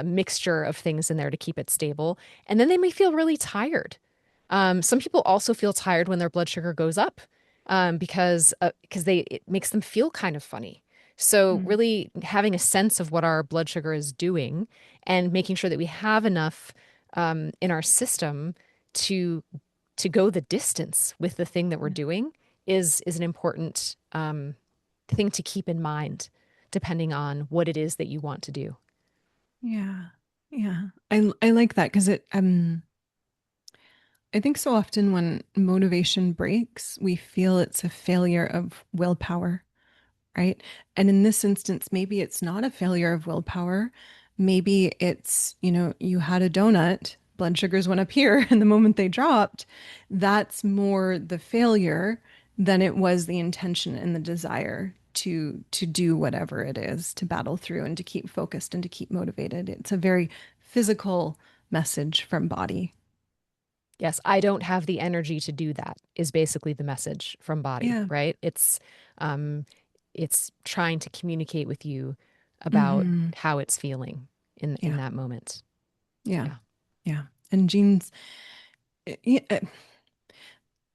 mixture of things in there to keep it stable, and then they may feel really tired. Some people also feel tired when their blood sugar goes up, because they it makes them feel kind of funny. So Mm. really having a sense of what our blood sugar is doing and making sure that we have enough in our system to to go the distance with the thing that we're doing is an important thing to keep in mind, depending on what it is that you want to do. Yeah. Yeah. I like that because I think so often when motivation breaks, we feel it's a failure of willpower, right? And in this instance, maybe it's not a failure of willpower. Maybe it's, you had a donut, blood sugars went up here, and the moment they dropped, that's more the failure than it was the intention and the desire to do whatever it is, to battle through and to keep focused and to keep motivated. It's a very physical message from body. Yes, I don't have the energy to do that is basically the message from body, Yeah. right? Um it's trying to communicate with you about Hmm. how it's feeling in Yeah. that moment. Yeah. Yeah. Yeah. And genes,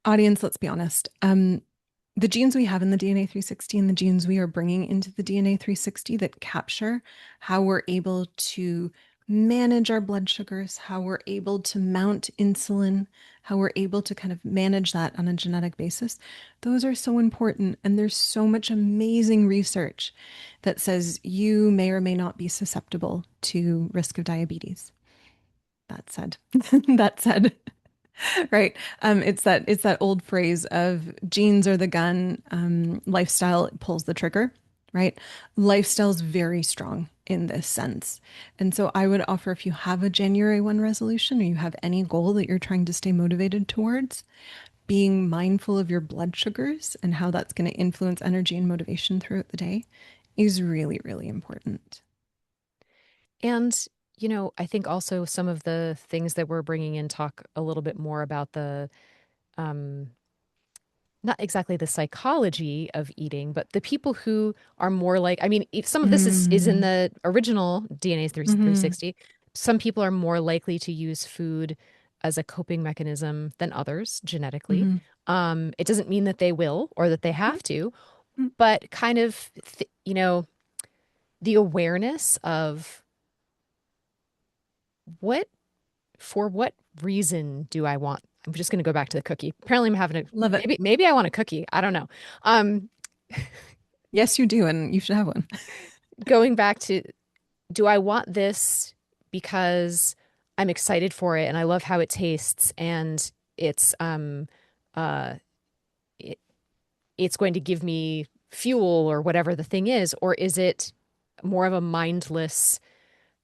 audience, let's be honest. The genes we have in the DNA 360 and the genes we are bringing into the DNA 360 that capture how we're able to manage our blood sugars, how we're able to mount insulin, how we're able to kind of manage that on a genetic basis, those are so important. And there's so much amazing research that says you may or may not be susceptible to risk of diabetes. That said, that said, right. It's that old phrase of genes are the gun, lifestyle pulls the trigger, right? Lifestyle's very strong in this sense. And so I would offer if you have a January 1 resolution or you have any goal that you're trying to stay motivated towards, being mindful of your blood sugars and how that's going to influence energy and motivation throughout the day is really, really important. And I think also some of the things that we're bringing in talk a little bit more about the um not exactly the psychology of eating, but the people who are more like, I mean, if some of this is in Mm-hmm. the original DNA Mm-hmm. 360, some people are more likely to use food as a coping mechanism than others genetically. Mm-hmm. It doesn't mean that they will or that they have to, but kind of, the awareness of what, for what reason do I want? I'm just going to go back to the cookie. Apparently, I'm having a Love it. maybe I want a cookie. I don't know. Um, Yes, you do, and you should have one. Going back to, do I want this because I'm excited for it and I love how it tastes and uh it, it's going to give me fuel or whatever the thing is, or is it more of a mindless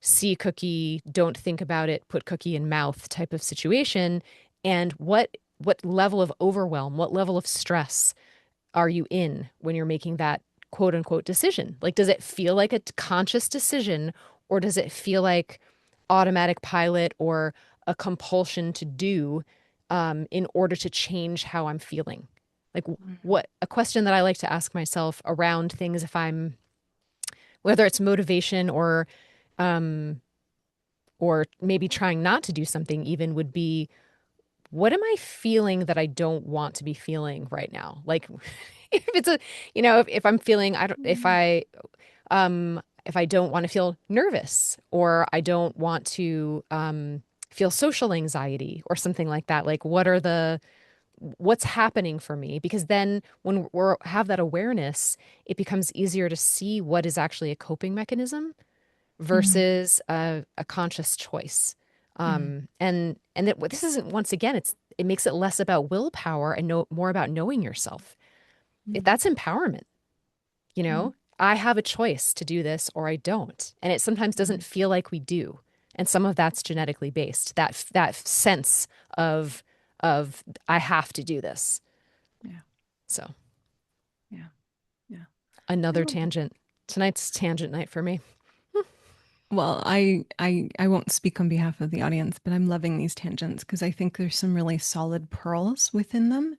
see cookie, don't think about it, put cookie in mouth type of situation? And what level of overwhelm, what level of stress are you in when you're making that quote unquote decision? Like, does it feel like a conscious decision or does it feel like automatic pilot or a compulsion to do in order to change how I'm feeling? Like, what a question that I like to ask myself around things if I'm, whether it's motivation um, or maybe trying not to do something even would be, what am I feeling that I don't want to be feeling right now? Like if it's a, if I'm feeling, I don't, if I don't want to feel nervous or I don't want to feel social anxiety or something like that, like what's happening for me? Because then when we have that awareness, it becomes easier to see what is actually a coping mechanism Mm, versus a conscious choice. mm, And that this isn't, once again, it makes it less about willpower and more about knowing yourself. mm, That's empowerment, you yeah, know? I have a choice to do this or I don't. And it sometimes doesn't mm, feel like we do. And some of that's genetically based. That sense of I have to do this. yeah, So, yeah, yeah. I another love that. tangent. Tonight's tangent night for me. Well, I won't speak on behalf of the audience, but I'm loving these tangents because I think there's some really solid pearls within them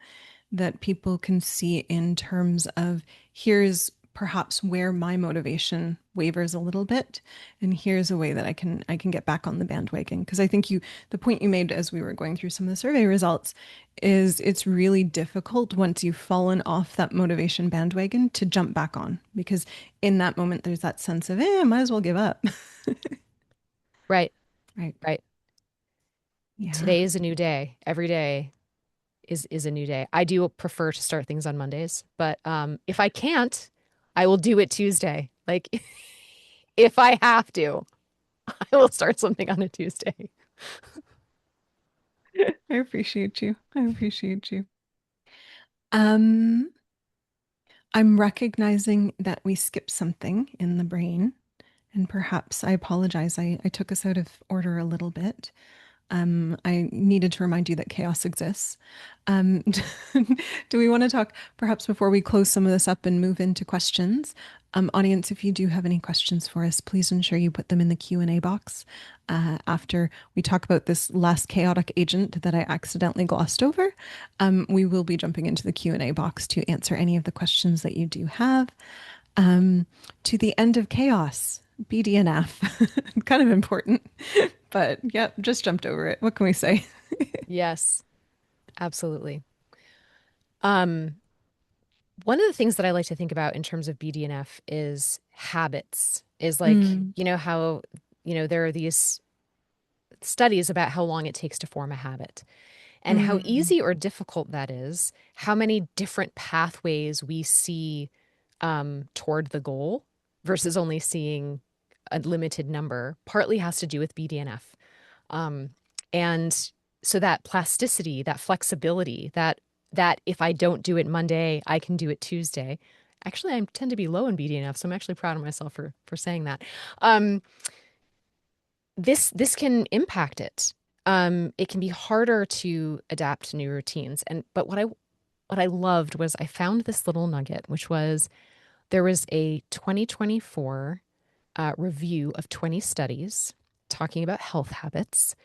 that people can see in terms of here's perhaps where my motivation wavers a little bit, and here's a way that I can get back on the bandwagon. Because I think you the point you made as we were going through some of the survey results is it's really difficult once you've fallen off that motivation bandwagon to jump back on, because in that moment there's that sense of I might as well give up. Right, Right. right. Yeah. Today is a new day. Every day is a new day. I do prefer to start things on Mondays, but if I can't, I will do it Tuesday. Like if I have to, I will start something on a Tuesday. I appreciate you. I appreciate you. Um, I'm recognizing that we skipped something in the brain, and perhaps I apologize. I took us out of order a little bit. I needed to remind you that chaos exists. Um, do we want to talk, perhaps before we close some of this up and move into questions? Audience, if you do have any questions for us, please ensure you put them in the Q&A box after we talk about this last chaotic agent that I accidentally glossed over. We will be jumping into the Q&A box to answer any of the questions that you do have. Um, to the end of chaos, BDNF, kind of important, but yeah, just jumped over it. What can we say? Yes, absolutely. Um, One of the things that I like to think about in terms of BDNF is habits. Is like, Mm, you know how, there are these studies about how long it takes to form a habit and how mm, easy or difficult that is, how many different pathways we see toward the goal versus only seeing a limited number, partly has to do with BDNF. Um, and so that plasticity, that flexibility, that if I don't do it Monday, I can do it Tuesday. Actually, I tend to be low in BDNF, so I'm actually proud of myself for saying that. Um, this can impact it. It can be harder to adapt to new routines. But what I loved was I found this little nugget, which was there was a 2024 review of 20 studies talking about health habits,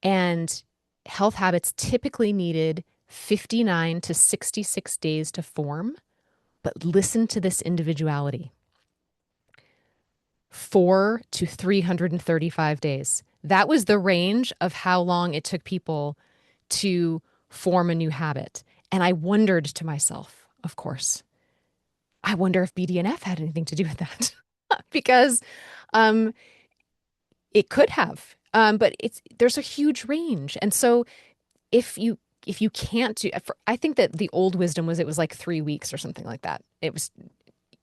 and health habits typically needed 59 to 66 days to form. But listen to this individuality: 4 to 335 days. That was the range of how long it took people to form a new habit. And I wondered to myself, of course, I wonder if BDNF had anything to do with that. Because um, it could have. But there's a huge range. And so if you can't do, I think that the old wisdom was it was like 3 weeks or something like that. It was,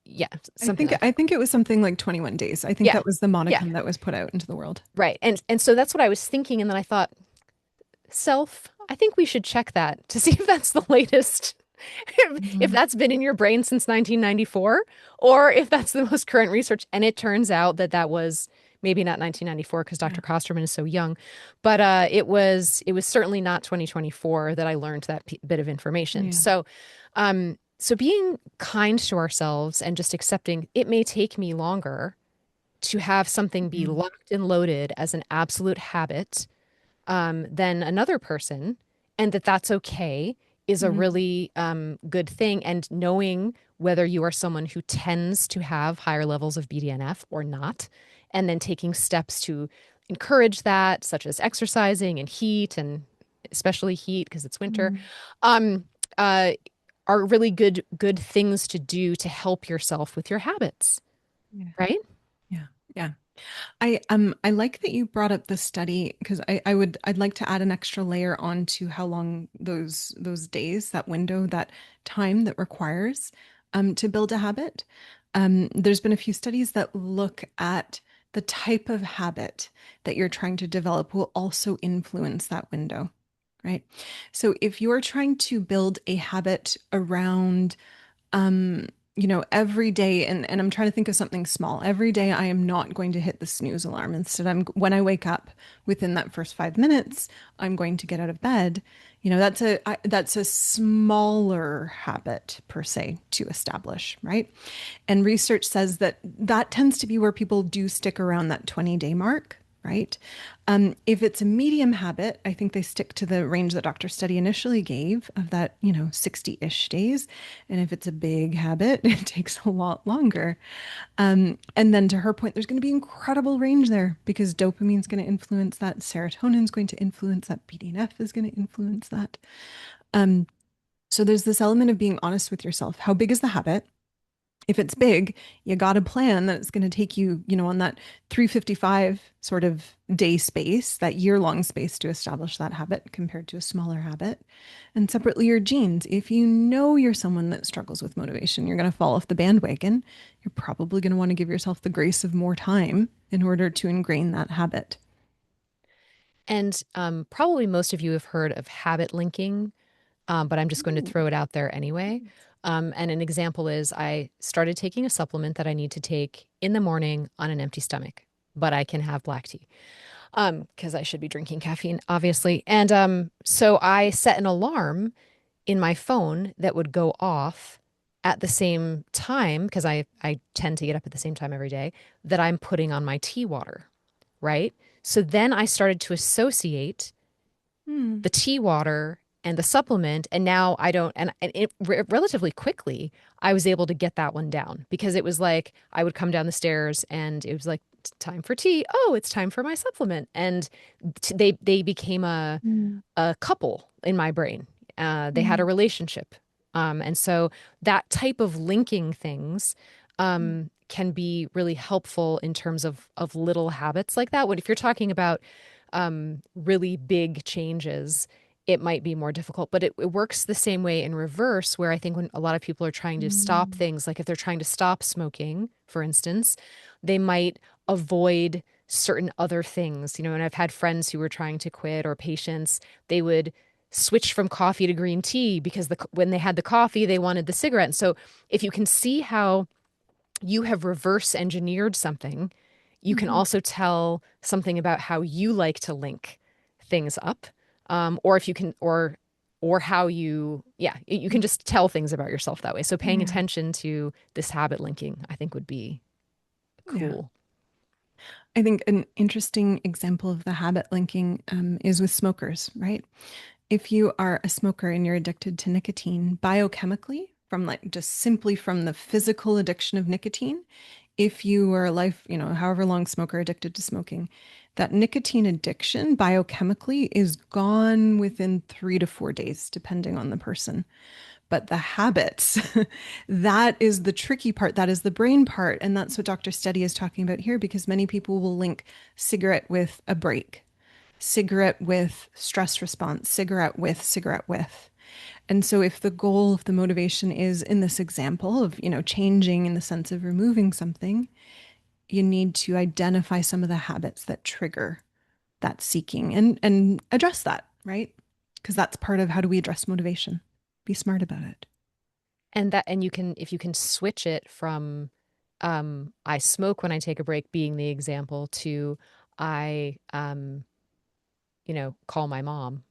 yeah, I something think like I that. think it was something like 21 days. I think Yeah. that was the Yeah. monicum that was put out into the world. Right. And so that's what I was thinking. And then I thought, I think we should check that to see if that's the latest, if Mhm. that's been in your brain since 1994, or if that's the most current research. And it turns out that that was maybe not 1994 because Yeah. Dr. Kosterman is so young, but it was certainly not 2024 that I learned that bit of information. Yeah. So being kind to ourselves and just accepting it may take me longer to have something be Mm, locked and loaded as an absolute habit than another person, and that's okay is a mm, really good thing. And knowing whether you are someone who tends to have higher levels of BDNF or not, and then taking steps to encourage that, such as exercising and heat, and especially heat because it's winter, mm. um, uh, are really good things to do to help yourself with your habits, Yeah. right? Yeah. Yeah. I like that you brought up the study because I'd like to add an extra layer onto how long those days, that window, that time that requires to build a habit. There's been a few studies that look at the type of habit that you're trying to develop will also influence that window, right? So if you're trying to build a habit around um, every day, and I'm trying to think of something small. Every day I am not going to hit the snooze alarm. Instead, when I wake up within that first 5 minutes, I'm going to get out of bed. That's a smaller habit per se to establish, right? And research says that that tends to be where people do stick around that 20-day mark, right? If it's a medium habit, I think they stick to the range that Dr. Study initially gave of that, 60-ish days. And if it's a big habit, it takes a lot longer. And then to her point, there's going to be incredible range there because dopamine's going to influence that, serotonin's going to influence that, BDNF is going to influence that. So there's this element of being honest with yourself. How big is the habit? If it's big, you got a plan that it's going to take you, on that 355 sort of day space, that year-long space to establish that habit compared to a smaller habit. And separately, your genes. If you know you're someone that struggles with motivation, you're going to fall off the bandwagon. You're probably going to want to give yourself the grace of more time in order to ingrain that habit. And probably most of you have heard of habit linking, but I'm just going to Ooh. throw it out there anyway. And an example is I started taking a supplement that I need to take in the morning on an empty stomach, but I can have black tea because I should be drinking caffeine, obviously. And so I set an alarm in my phone that would go off at the same time because I tend to get up at the same time every day that I'm putting on my tea water, right? So then I started to associate Hmm. the tea water and the supplement, and now I don't, and it relatively quickly I was able to get that one down because it was like I would come down the stairs and it was like time for tea. Oh, it's time for my supplement, and they became Hmm. a couple in my brain. They had a Hmm. relationship. And so that type of linking things can be really helpful in terms of little habits like that. When if you're talking about really big changes, it might be more difficult. But it works the same way in reverse, where I think when a lot of people are trying to stop Hmm. things, like if they're trying to stop smoking, for instance, they might avoid certain other things, and I've had friends who were trying to quit or patients, they would switch from coffee to green tea because when they had the coffee, they wanted the cigarette. And so if you can see how you have reverse engineered something, you can Hmm. also tell something about how you like to link things up. Or if you can, or how you can just tell things about yourself that way. So paying Yeah. attention to this habit linking, I think would be Yeah. cool. I think an interesting example of the habit linking is with smokers, right? If you are a smoker and you're addicted to nicotine biochemically, from like just simply from the physical addiction of nicotine, if you are a however long smoker addicted to smoking, that nicotine addiction biochemically is gone within 3 to 4 days, depending on the person. But the habits, that is the tricky part. That is the brain part. And that's what Dr. Steady is talking about here, because many people will link cigarette with a break, cigarette with stress response, cigarette with. And so if the goal of the motivation is in this example of, changing in the sense of removing something, you need to identify some of the habits that trigger that seeking and address that, right? Because that's part of how do we address motivation? Be smart about it. And you can, if you can switch it from I smoke when I take a break being the example to I call my mom.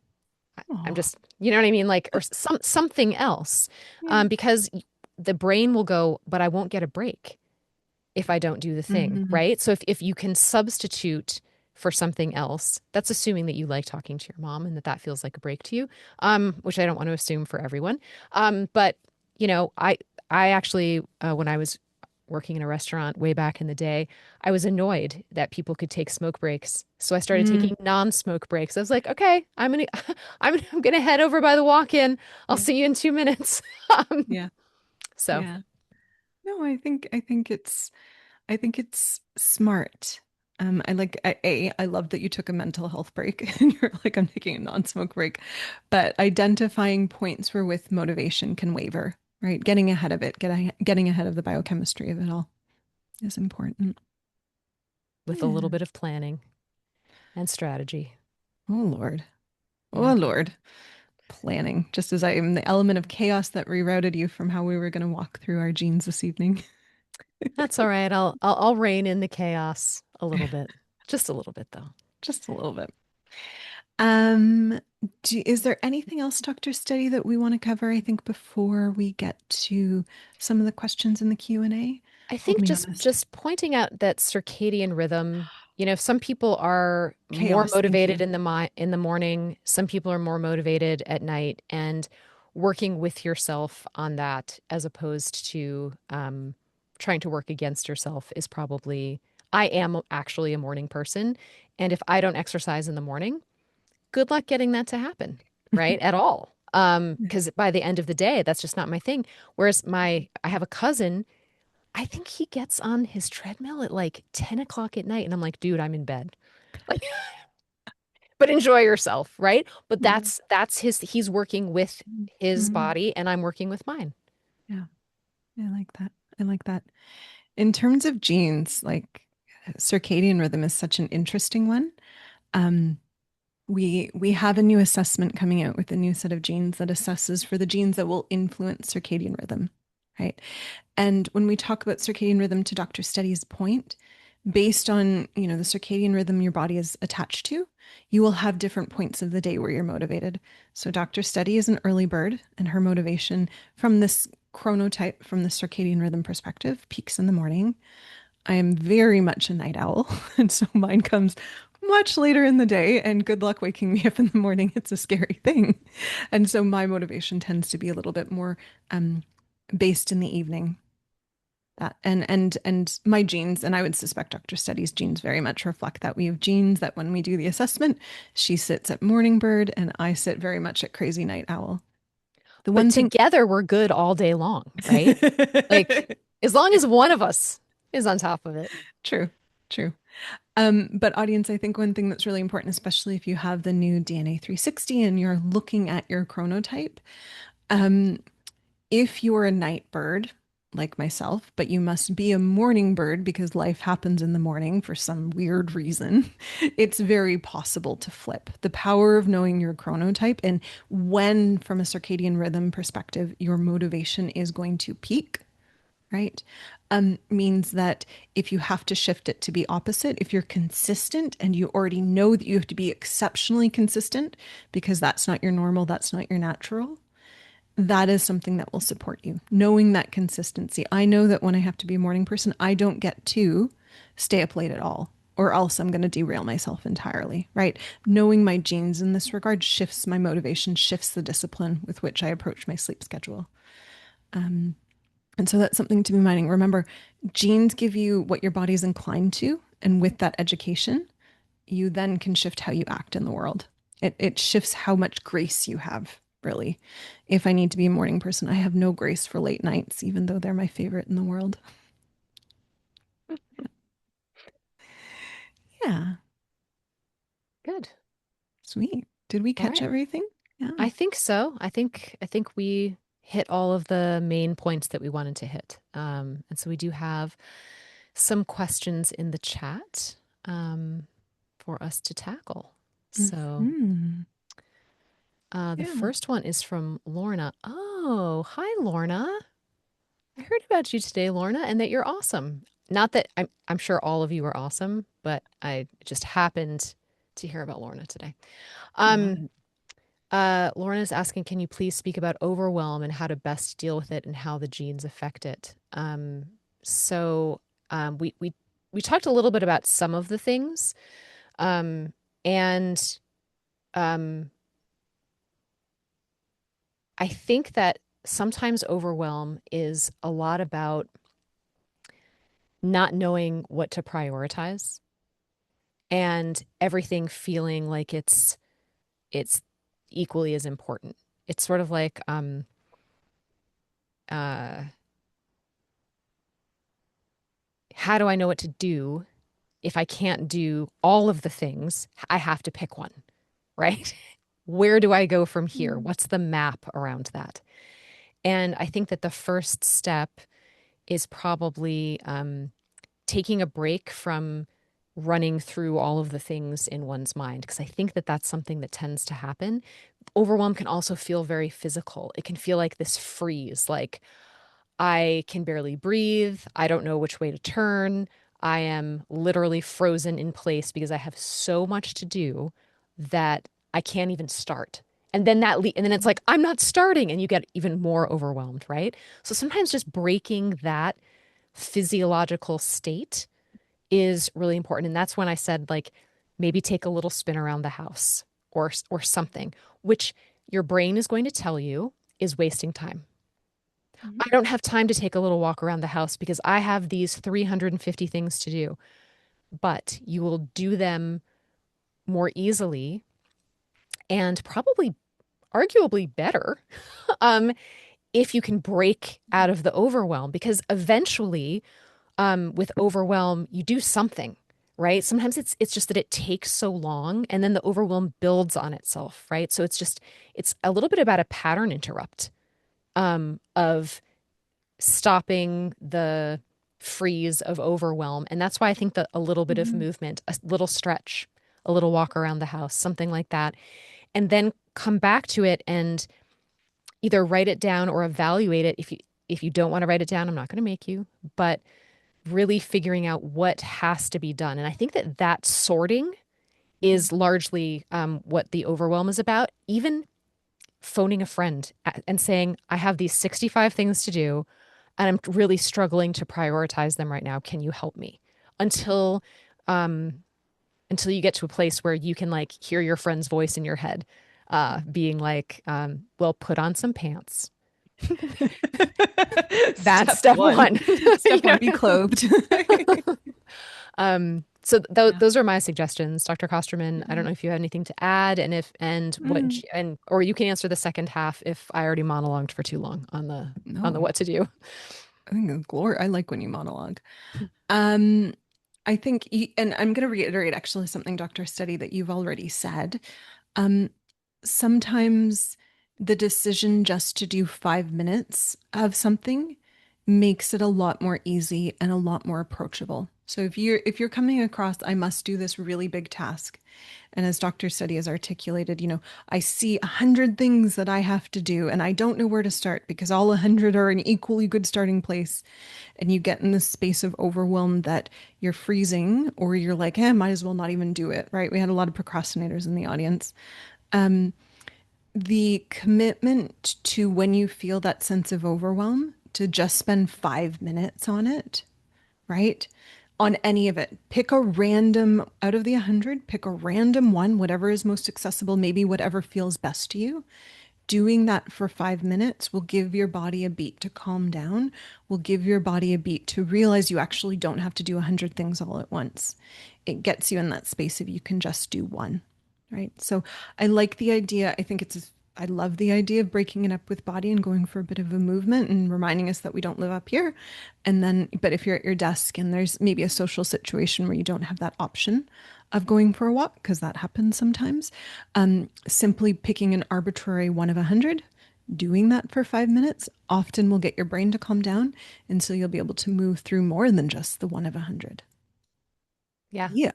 I'm Oh, just, you know what I mean? Like, or something else. yeah. Because the brain will go, but I won't get a break if I don't do the thing, Hmm. right? So if you can substitute for something else, that's assuming that you like talking to your mom and that that feels like a break to you, which I don't want to assume for everyone. But I actually when I was working in a restaurant way back in the day, I was annoyed that people could take smoke breaks. So I started Mm, taking non-smoke breaks. I was like, okay, I'm gonna I'm gonna head over by the walk-in. I'll yeah. see you in 2 minutes. Um, Yeah. so Yeah. No, I think it's smart. I love that you took a mental health break and you're like, I'm taking a non-smoke break. But identifying points where with motivation can waver, right? Getting ahead of it, getting ahead of the biochemistry of it all is important. with a little Yeah. bit of planning and strategy. Oh Lord. Oh Yeah. Lord. Planning, just as I am the element of chaos that rerouted you from how we were going to walk through our genes this evening. That's all right. I'll rein in the chaos a little bit. Just a little bit though. Just a little bit. Um, is there anything else, Dr. Steady, that we want to cover, I think, before we get to some of the questions in the Q&A? I Hold think me just honest. just pointing out that circadian rhythm, some people are more Chaos, thank motivated you. in the morning, some people are more motivated at night, and working with yourself on that as opposed to trying to work against yourself is probably I am actually a morning person, and if I don't exercise in the morning, good luck getting that to happen, right? At all. Because by the end of the day, that's just not my thing. Whereas I have a cousin, I think he gets on his treadmill at like 10 o'clock at night. And I'm like, dude, I'm in bed. Like, but enjoy yourself, right? But Mm, that's he's working with his mm, body and I'm working with mine. yeah, I like that. I like that. In terms of genes, like circadian rhythm is such an interesting one. Um, we have a new assessment coming out with a new set of genes that assesses for the genes that will influence circadian rhythm, right? And when we talk about circadian rhythm, to Dr. Steady's point, based on, the circadian rhythm your body is attached to, you will have different points of the day where you're motivated. So Dr. Steady is an early bird, and her motivation from this chronotype, from the circadian rhythm perspective, peaks in the morning. I am very much a night owl, and so mine comes much later in the day, and good luck waking me up in the morning. It's a scary thing. And so my motivation tends to be a little bit more um, based in the evening. And my genes, and I would suspect Dr. Steady's genes very much reflect that. We have genes that when we do the assessment, she sits at morning bird and I sit very much at crazy night owl. The But one thing together we're good all day long, right? Like as long as one of us is on top of it. True, true. But audience, I think one thing that's really important, especially if you have the new DNA 360 and you're looking at your chronotype, um, if you're a night bird like myself, but you must be a morning bird because life happens in the morning for some weird reason, it's very possible to flip. The power of knowing your chronotype and when, from a circadian rhythm perspective, your motivation is going to peak, right? Means that if you have to shift it to be opposite, if you're consistent and you already know that you have to be exceptionally consistent because that's not your normal, that's not your natural, that is something that will support you. Knowing that consistency. I know that when I have to be a morning person, I don't get to stay up late at all, or else I'm going to derail myself entirely, right? Knowing my genes in this regard shifts my motivation, shifts the discipline with which I approach my sleep schedule. And so that's something to be minding. Remember, genes give you what your body's inclined to. And with that education, you then can shift how you act in the world. It shifts how much grace you have, really. If I need to be a morning person, I have no grace for late nights, even though they're my favorite in the world. Yeah, Good. sweet. Did we All catch right. everything? Yeah. I think so. I think we hit all of the main points that we wanted to hit. And so we do have some questions in the chat for us to tackle. So Hmm. the Yeah. first one is from Lorna. Oh, hi, Lorna. I heard about you today, Lorna, and that you're awesome. Not that I'm sure all of you are awesome, but I just happened to hear about Lorna today. Love Um, it. Lauren is asking, can you please speak about overwhelm and how to best deal with it and how the genes affect it? So we talked a little bit about some of the things, um, and um, I think that sometimes overwhelm is a lot about not knowing what to prioritize and everything feeling like it's equally as important. It's sort of like uh how do I know what to do? if I can't do all of the things, I have to pick one, right? Where do I go from here? Mm. What's the map around that? And I think that the first step is probably taking a break from running through all of the things in one's mind, because I think that that's something that tends to happen. Overwhelm can also feel very physical. It can feel like this freeze, like I can barely breathe. I don't know which way to turn. I am literally frozen in place because I have so much to do that I can't even start. And then it's like I'm not starting and you get even more overwhelmed, right? So sometimes just breaking that physiological state is really important. And that's when I said, like, maybe take a little spin around the house or something, which your brain is going to tell you is wasting time. Mhm. I don't have time to take a little walk around the house because I have these 350 things to do, but you will do them more easily and probably arguably better um, if you can break out of the overwhelm, because eventually with overwhelm, you do something, right? Sometimes it's just that it takes so long and then the overwhelm builds on itself, right? So it's a little bit about a pattern interrupt of stopping the freeze of overwhelm. And that's why I think that a little bit of Mhm. movement, a little stretch, a little walk around the house, something like that, and then come back to it and either write it down or evaluate it. If you don't want to write it down, I'm not going to make you, but really figuring out what has to be done. And I think that that sorting is largely what the overwhelm is about. Even phoning a friend and saying, I have these 65 things to do, and I'm really struggling to prioritize them right now. Can you help me? Until um, until you get to a place where you can like hear your friend's voice in your head, being like, well, put on some pants. That's Step step one. one. You Step one, be clothed. know? So Yeah. those are my suggestions, Dr. Kosterman. I don't Mhm. know if you have anything to add, and if and what Mm. and or you can answer the second half if I already monologued for too long on the No, what to do. I think it's glory. I like when you monologue. I think, and I'm going to reiterate actually something, Dr. Steady, that you've already said. Um, Sometimes the decision just to do 5 minutes of something makes it a lot more easy and a lot more approachable. So if you're coming across, I must do this really big task, and as Dr. Steady has articulated, I see 100 things that I have to do, and I don't know where to start because all 100 are an equally good starting place, and you get in this space of overwhelm that you're freezing or you're like, might as well not even do it, right? We had a lot of procrastinators in the audience. The commitment to when you feel that sense of overwhelm to just spend 5 minutes on it, right? On any of it. Pick a random, out of the 100, pick a random one, whatever is most accessible, maybe whatever feels best to you. Doing that for 5 minutes will give your body a beat to calm down, will give your body a beat to realize you actually don't have to do 100 things all at once. It gets you in that space of you can just do one, right? So I like the idea. I love the idea of breaking it up with body and going for a bit of a movement and reminding us that we don't live up here. And then, but if you're at your desk and there's maybe a social situation where you don't have that option of going for a walk, because that happens sometimes, simply picking an arbitrary one of 100, doing that for 5 minutes often will get your brain to calm down. And so you'll be able to move through more than just the one of 100. Yeah. Yeah.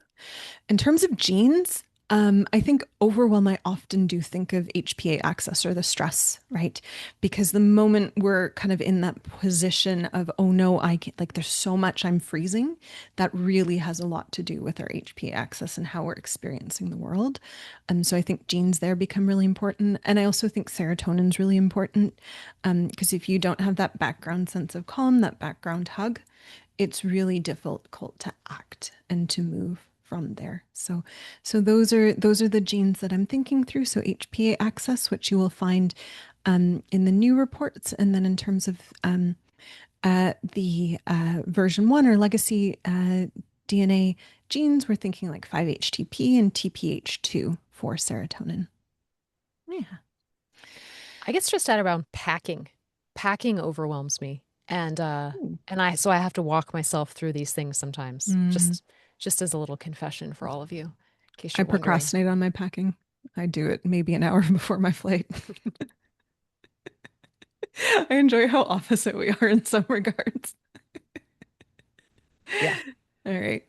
In terms of genes, I think overwhelm, I often do think of HPA axis or the stress, right? Because the moment we're kind of in that position of, oh no, I can't, like, there's so much I'm freezing, that really has a lot to do with our HPA axis and how we're experiencing the world. So I think genes there become really important. And I also think serotonin's really important, because if you don't have that background sense of calm, that background hug, it's really difficult to act and to move from there. So those are the genes that I'm thinking through. So HPA access, which you will find in the new reports, and then in terms of the version one or legacy DNA genes, we're thinking like 5-HTP and TPH2 for serotonin. Yeah. I get stressed out around packing. Packing overwhelms me. And Ooh. I have to walk myself through these things sometimes. Mm. Just just as a little confession for all of you, in case I you're wondering. procrastinate on my packing. I do it maybe an hour before my flight. I enjoy how opposite we are in some regards. Yeah. All right.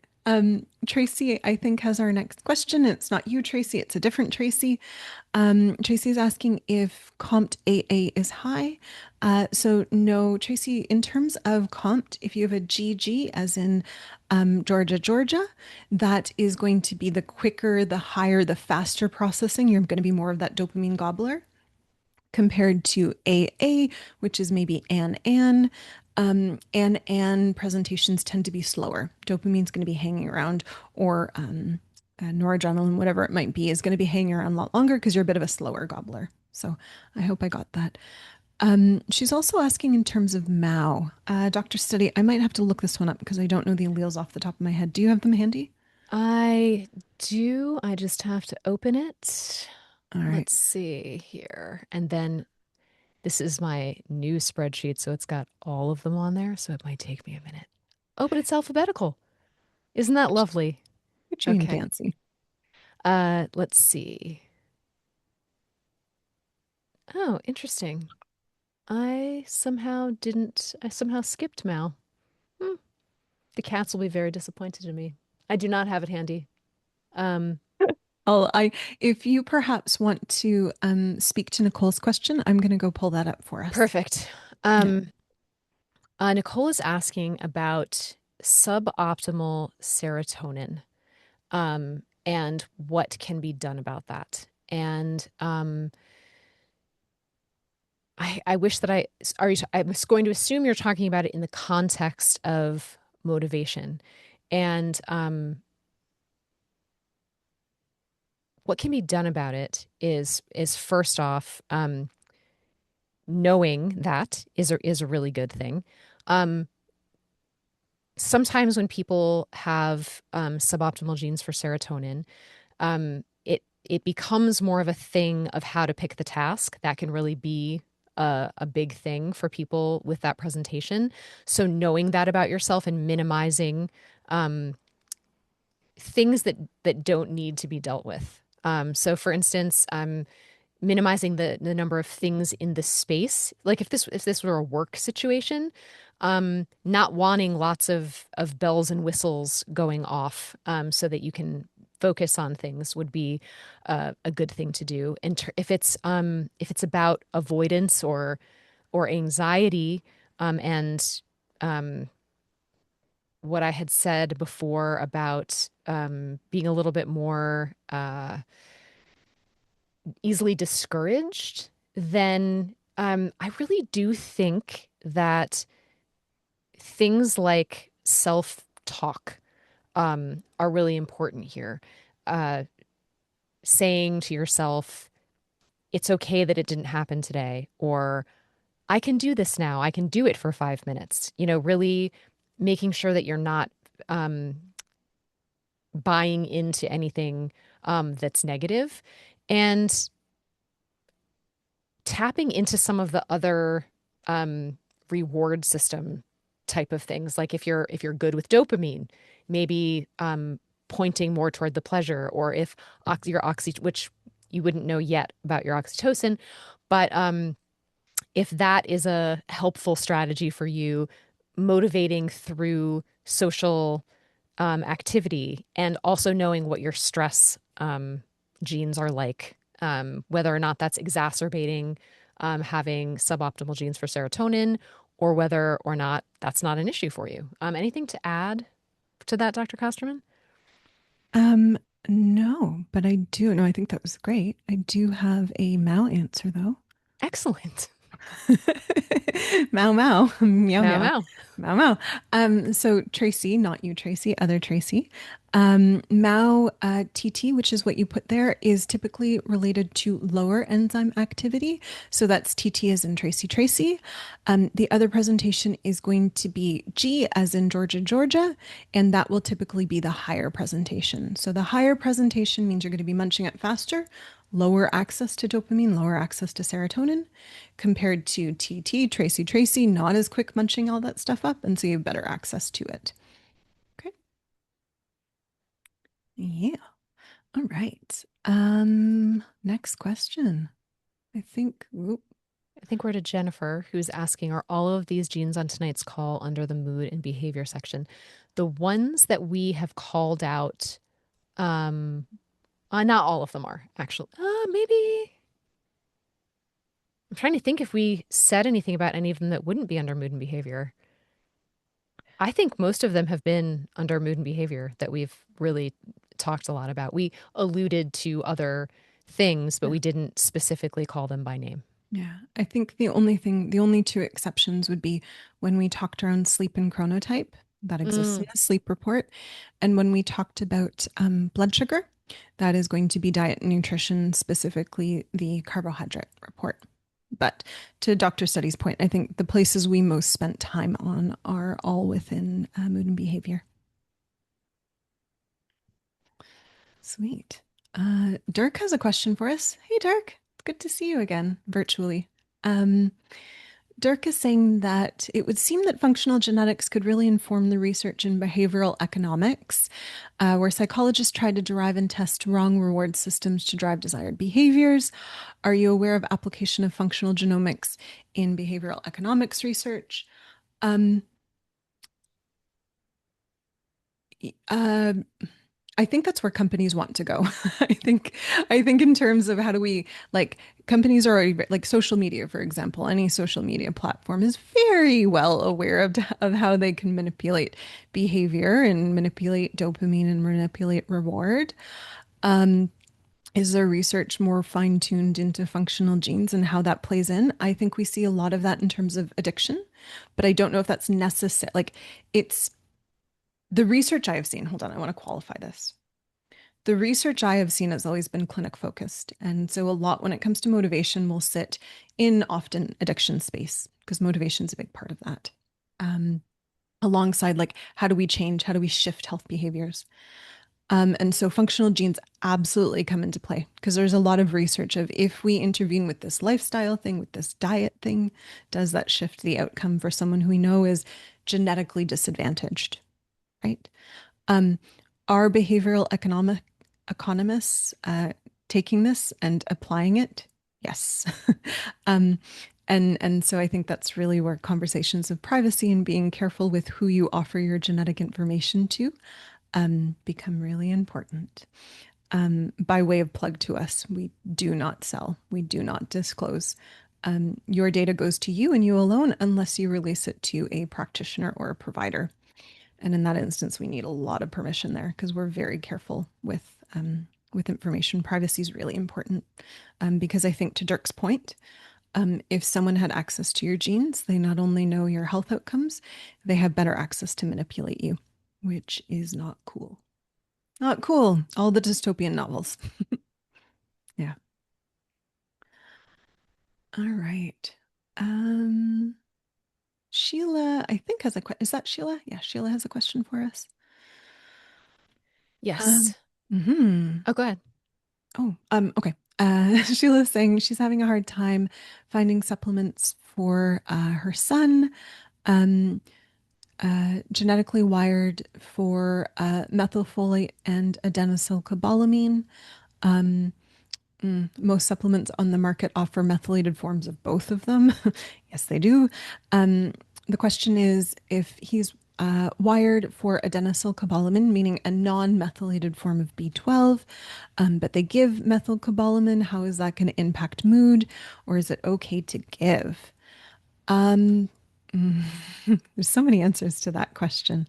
Tracy, I think, has our next question. It's not you, Tracy, it's a different Tracy. Tracy is asking if Compt AA is high. So, no, Tracy, in terms of Compt, if you have a GG, as in Georgia, Georgia, that is going to be the quicker, the higher, the faster processing. You're going to be more of that dopamine gobbler compared to AA, which is maybe an. And presentations tend to be slower. Dopamine's going to be hanging around, or noradrenaline, whatever it might be, is going to be hanging around a lot longer because you're a bit of a slower gobbler. So I hope I got that. She's also asking in terms of Mao. Dr. Study, I might have to look this one up because I don't know the alleles off the top of my head. Do you have them handy? I do. I just have to open it. All right. Let's see here. And then this is my new spreadsheet, so it's got all of them on there, so it might take me a minute. Oh, but it's alphabetical. Isn't that lovely? Get you being Okay. fancy. Let's see. Oh, interesting. I somehow skipped Mal. Hmm. The cats will be very disappointed in me. I do not have it handy. Um, If you perhaps want to speak to Nicole's question, I'm going to go pull that up for us. Perfect. Yeah. Um, Nicole is asking about suboptimal serotonin, and what can be done about that. And I wish that I was going to assume you're talking about it in the context of motivation. And what can be done about it is first off, knowing that is a really good thing. Um, Sometimes when people have suboptimal genes for serotonin, it becomes more of a thing of how to pick the task. That can really be a big thing for people with that presentation. So knowing that about yourself and minimizing um, things that don't need to be dealt with. So, for instance, minimizing the number of things in the space. Like if this were a work situation, not wanting lots of bells and whistles going off, so that you can focus on things would be a good thing to do. And if it's about avoidance or anxiety, and um, what I had said before about being a little bit more easily discouraged, then I really do think that things like self-talk are really important here. Uh, Saying to yourself, it's okay that it didn't happen today, or I can do this now. I can do it for 5 minutes. Really making sure that you're not um, buying into anything that's negative, and tapping into some of the other um, reward system type of things. Like if you're good with dopamine, maybe pointing more toward the pleasure, or if your which you wouldn't know yet about your oxytocin, but if that is a helpful strategy for you, motivating through social activity, and also knowing what your stress genes are like, whether or not that's exacerbating having suboptimal genes for serotonin, or whether or not that's not an issue for you. Anything to add to that, Dr. Kosterman? Um, no, but I do. No, I think that was great. I do have a Mao answer though. Excellent. Mau Mau, meow Mau meow, mau. Mau Mau. So Tracy, not you, Tracy, other Tracy. Mau TT, which is what you put there, is typically related to lower enzyme activity. So that's TT as in Tracy, Tracy. The other presentation is going to be G as in Georgia, Georgia, and that will typically be the higher presentation. So the higher presentation means you're going to be munching it faster, lower access to dopamine, lower access to serotonin, compared to TT, Tracy, Tracy, not as quick munching all that stuff up, and so you have better access to it. Okay. Yeah. All right. Next question. I think, oop, I think we're to Jennifer, who's asking, are all of these genes on tonight's call under the mood and behavior section? The ones that we have called out, um, not all of them are actually. Maybe I'm trying to think if we said anything about any of them that wouldn't be under mood and behavior. I think most of them have been under mood and behavior that we've really talked a lot about. We alluded to other things, but yeah. we didn't specifically call them by name. Yeah. I think the only two exceptions would be when we talked around sleep and chronotype that exists in Mm. the sleep report. And when we talked about blood sugar, that is going to be diet and nutrition, specifically the carbohydrate report. But to Dr. Study's point, I think the places we most spent time on are all within mood and behavior. Sweet. Dirk has a question for us. Hey, Dirk. It's good to see you again virtually. Um, Dirk is saying that it would seem that functional genetics could really inform the research in behavioral economics, where psychologists try to derive and test wrong reward systems to drive desired behaviors. Are you aware of application of functional genomics in behavioral economics research? Um, uh, I think that's where companies want to go. I think in terms of how do we like companies are already like social media, for example, any social media platform is very well aware of how they can manipulate behavior and manipulate dopamine and manipulate reward. Is there research more fine-tuned into functional genes and how that plays in? I think we see a lot of that in terms of addiction, but I don't know if that's necessary. Like it's the research I have seen. Hold on, I want to qualify this. The research I have seen has always been clinic focused. And so a lot when it comes to motivation will sit in often addiction space because motivation is a big part of that. Um, Alongside like how do we change, how do we shift health behaviors? And so functional genes absolutely come into play because there's a lot of research of if we intervene with this lifestyle thing, with this diet thing, does that shift the outcome for someone who we know is genetically disadvantaged, right? Um, are behavioral economists taking this and applying it? Yes. um, and so I think that's really where conversations of privacy and being careful with who you offer your genetic information to become really important. By way of plug to us, we do not sell, we do not disclose. Your data goes to you and you alone unless you release it to a practitioner or a provider. And in that instance, we need a lot of permission there because we're very careful with information. Privacy is really important because I think to Dirk's point, if someone had access to your genes, they not only know your health outcomes, they have better access to manipulate you, which is not cool. Not cool. All the dystopian novels. Yeah. All right. Um, Sheila, I think has a question. Is that Sheila? Yeah, Sheila has a question for us. Um, Yes. hmm Oh, go ahead. Okay. Sheila's saying she's having a hard time finding supplements for her son, um, genetically wired for methylfolate and adenosylcobalamin. Um, Most supplements on the market offer methylated forms of both of them. Yes, they do. Um, the question is if he's wired for adenosylcobalamin, meaning a non-methylated form of B12, but they give methylcobalamin, how is that going to impact mood, or is it okay to give? Um, there's so many answers to that question.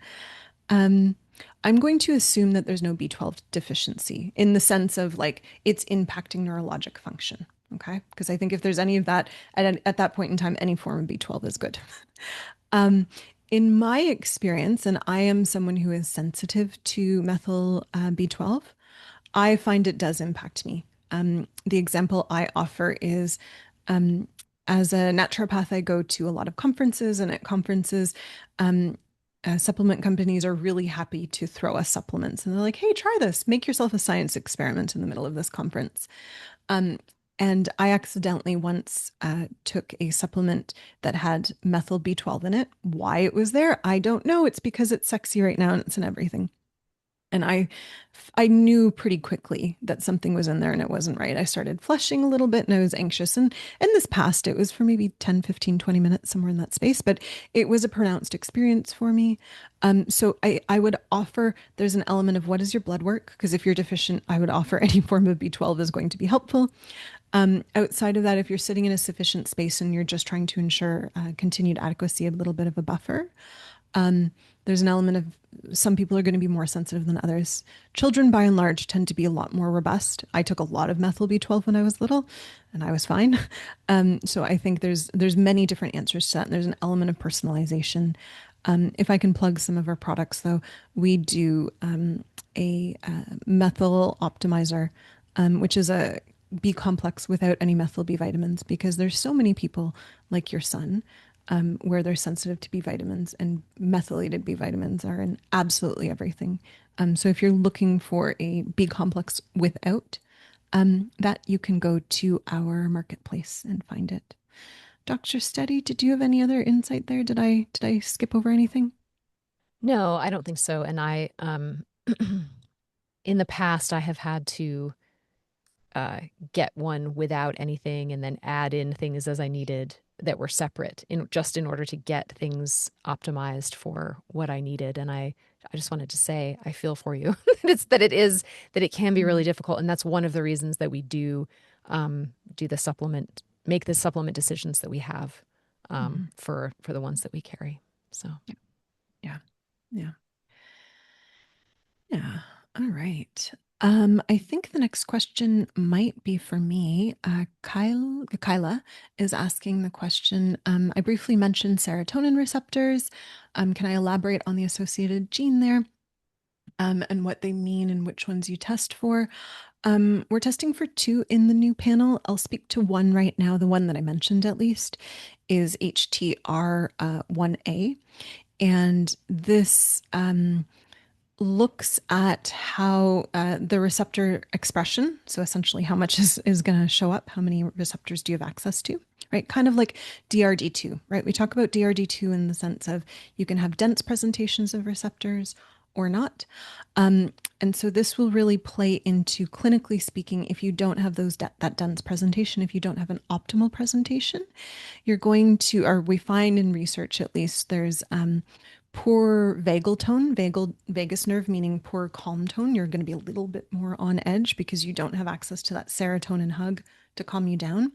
Um, I'm going to assume that there's no B12 deficiency in the sense of like it's impacting neurologic function. Okay. Because I think if there's any of that at that point in time, any form of B12 is good. Um, in my experience, and I am someone who is sensitive to methyl B12, I find it does impact me. The example I offer is um, as a naturopath, I go to a lot of conferences, and at conferences, um, supplement companies are really happy to throw us supplements. And they're like, hey, try this, make yourself a science experiment in the middle of this conference. Um, and I accidentally once took a supplement that had methyl B12 in it. Why it was there, I don't know. It's because it's sexy right now and it's in everything. And I knew pretty quickly that something was in there and it wasn't right. I started flushing a little bit and I was anxious. And this passed. It was for maybe 10, 15, 20 minutes, somewhere in that space, but it was a pronounced experience for me. So I would offer, there's an element of what is your blood work? Because if you're deficient, I would offer any form of B12 is going to be helpful. Outside of that, if you're sitting in a sufficient space and you're just trying to ensure continued adequacy, a little bit of a buffer, um, there's an element of some people are going to be more sensitive than others. Children, by and large, tend to be a lot more robust. I took a lot of methyl B12 when I was little, and I was fine. So I think there's many different answers to that. And there's an element of personalization. If I can plug some of our products, though, we do a methyl optimizer, which is a B complex without any methyl B vitamins, because there's so many people like your son where they're sensitive to B vitamins, and methylated B vitamins are in absolutely everything. So if you're looking for a B complex without that, you can go to our marketplace and find it. Dr. Steady, did you have any other insight there? Did I skip over anything? No, I don't think so. And in the past, I have had to get one without anything and then add in things as I needed that were separate in order to get things optimized for what I needed. And I just wanted to say I feel for you. That it can be really Mm, difficult, and that's one of the reasons that we do the supplement, make the supplement decisions that we have mhm. for the ones that we carry. So. Yeah, yeah, yeah. All right. I think the next question might be for me. Kyla is asking the question. I briefly mentioned serotonin receptors. Can I elaborate on the associated gene there, and what they mean and which ones you test for? We're testing for two in the new panel. I'll speak to one right now. The one that I mentioned, at least, is HTR1A. And this looks at how the receptor expression, so essentially how much is going to show up, how many receptors do you have access to, right? Kind of like DRD2, right? We talk about DRD2 in the sense of you can have dense presentations of receptors or not. And so this will really play into, clinically speaking, if you don't have that dense presentation, if you don't have an optimal presentation, you're going to, or we find in research at least, there's poor vagal tone, vagus nerve, meaning poor calm tone. You're going to be a little bit more on edge because you don't have access to that serotonin hug to calm you down.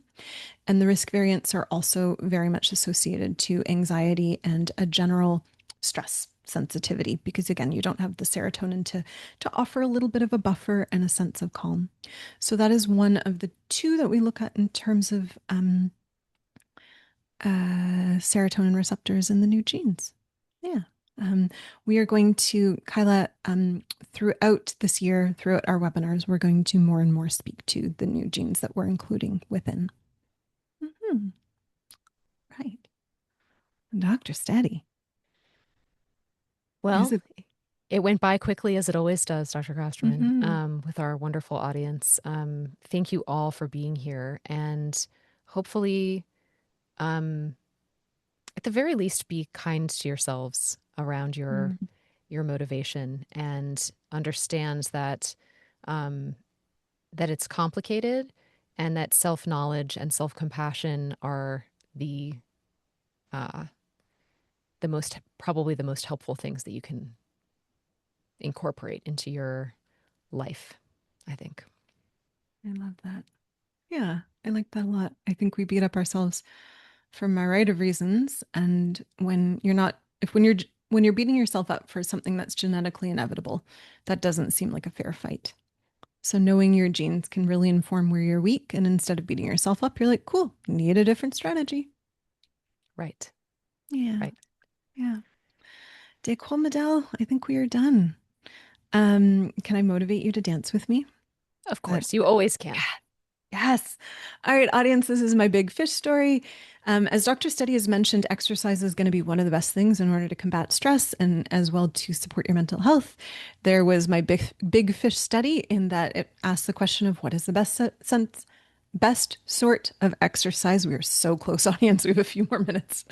And the risk variants are also very much associated to anxiety and a general stress sensitivity because again you don't have the serotonin to offer a little bit of a buffer and a sense of calm. So that is one of the two that we look at in terms of serotonin receptors in the new genes. Yeah. Um, we are going to, Kyla, throughout this year, throughout our webinars, we're going to more and more speak to the new genes that we're including within. Mhm. Right. Dr. Steady. Is Well, it? it went by quickly as it always does, Dr. Grosterman, Mhm. with our wonderful audience. Thank you all for being here. And hopefully, um, at the very least, be kind to yourselves around Mhm. your motivation and understand that um, that it's complicated and that self-knowledge and self-compassion are uh, the most probably the most helpful things that you can incorporate into your life, I think. I love that. Yeah, I like that a lot. I think we beat up ourselves for a myriad of reasons. And when you're not, if when you're beating yourself up for something that's genetically inevitable, that doesn't seem like a fair fight. So knowing your genes can really inform where you're weak. And instead of beating yourself up, you're like, cool, need a different strategy. Right. Yeah. Right. Yeah. Dequel Medell, I think we are done. Can I motivate you to dance with me? Of That course, you always can. Yes. All right, audience, this is my big fish story. As Dr. Steady has mentioned, exercise is going to be one of the best things in order to combat stress and as well to support your mental health. There was my big fish study in that it asked the question of what is the best sense Best sort of exercise. We are so close, audience. We have a few more minutes.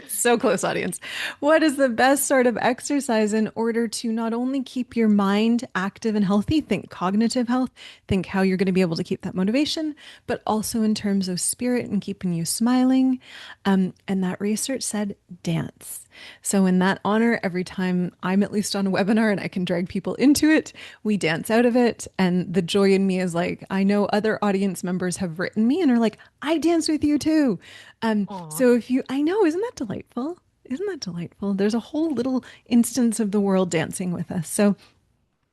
So close, audience. What is the best sort of exercise in order to not only keep your mind active and healthy, think cognitive health, think how you're going to be able to keep that motivation, but also in terms of spirit and keeping you smiling? And that research said dance. So, in that honor, every time I'm at least on a webinar and I can drag people into it, we dance out of it. And the joy in me is like, I know other audience members have written me and are like, I dance with you too. Aw. So, if you, I know, isn't that delightful? Isn't that delightful? There's a whole little instance of the world dancing with us. So,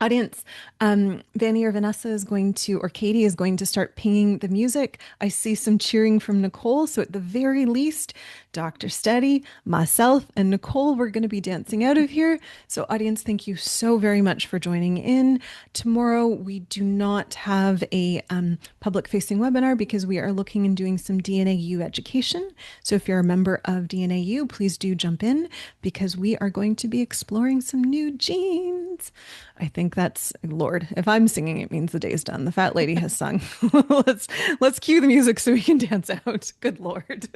audience, Vanny or Vanessa is going to, or Katie is going to start pinging the music. I see some cheering from Nicole. So at the very least, Dr. Steady, myself, and Nicole, we're going to be dancing out of here. So audience, thank you so very much for joining in. Tomorrow, we do not have a public-facing webinar because we are looking and doing some DNAU education. So if you're a member of DNAU, please do jump in because we are going to be exploring some new genes. I think that's Lord. If I'm singing, it means the day's done. The fat lady has sung. let's let's cue the music so we can dance out. Good Lord.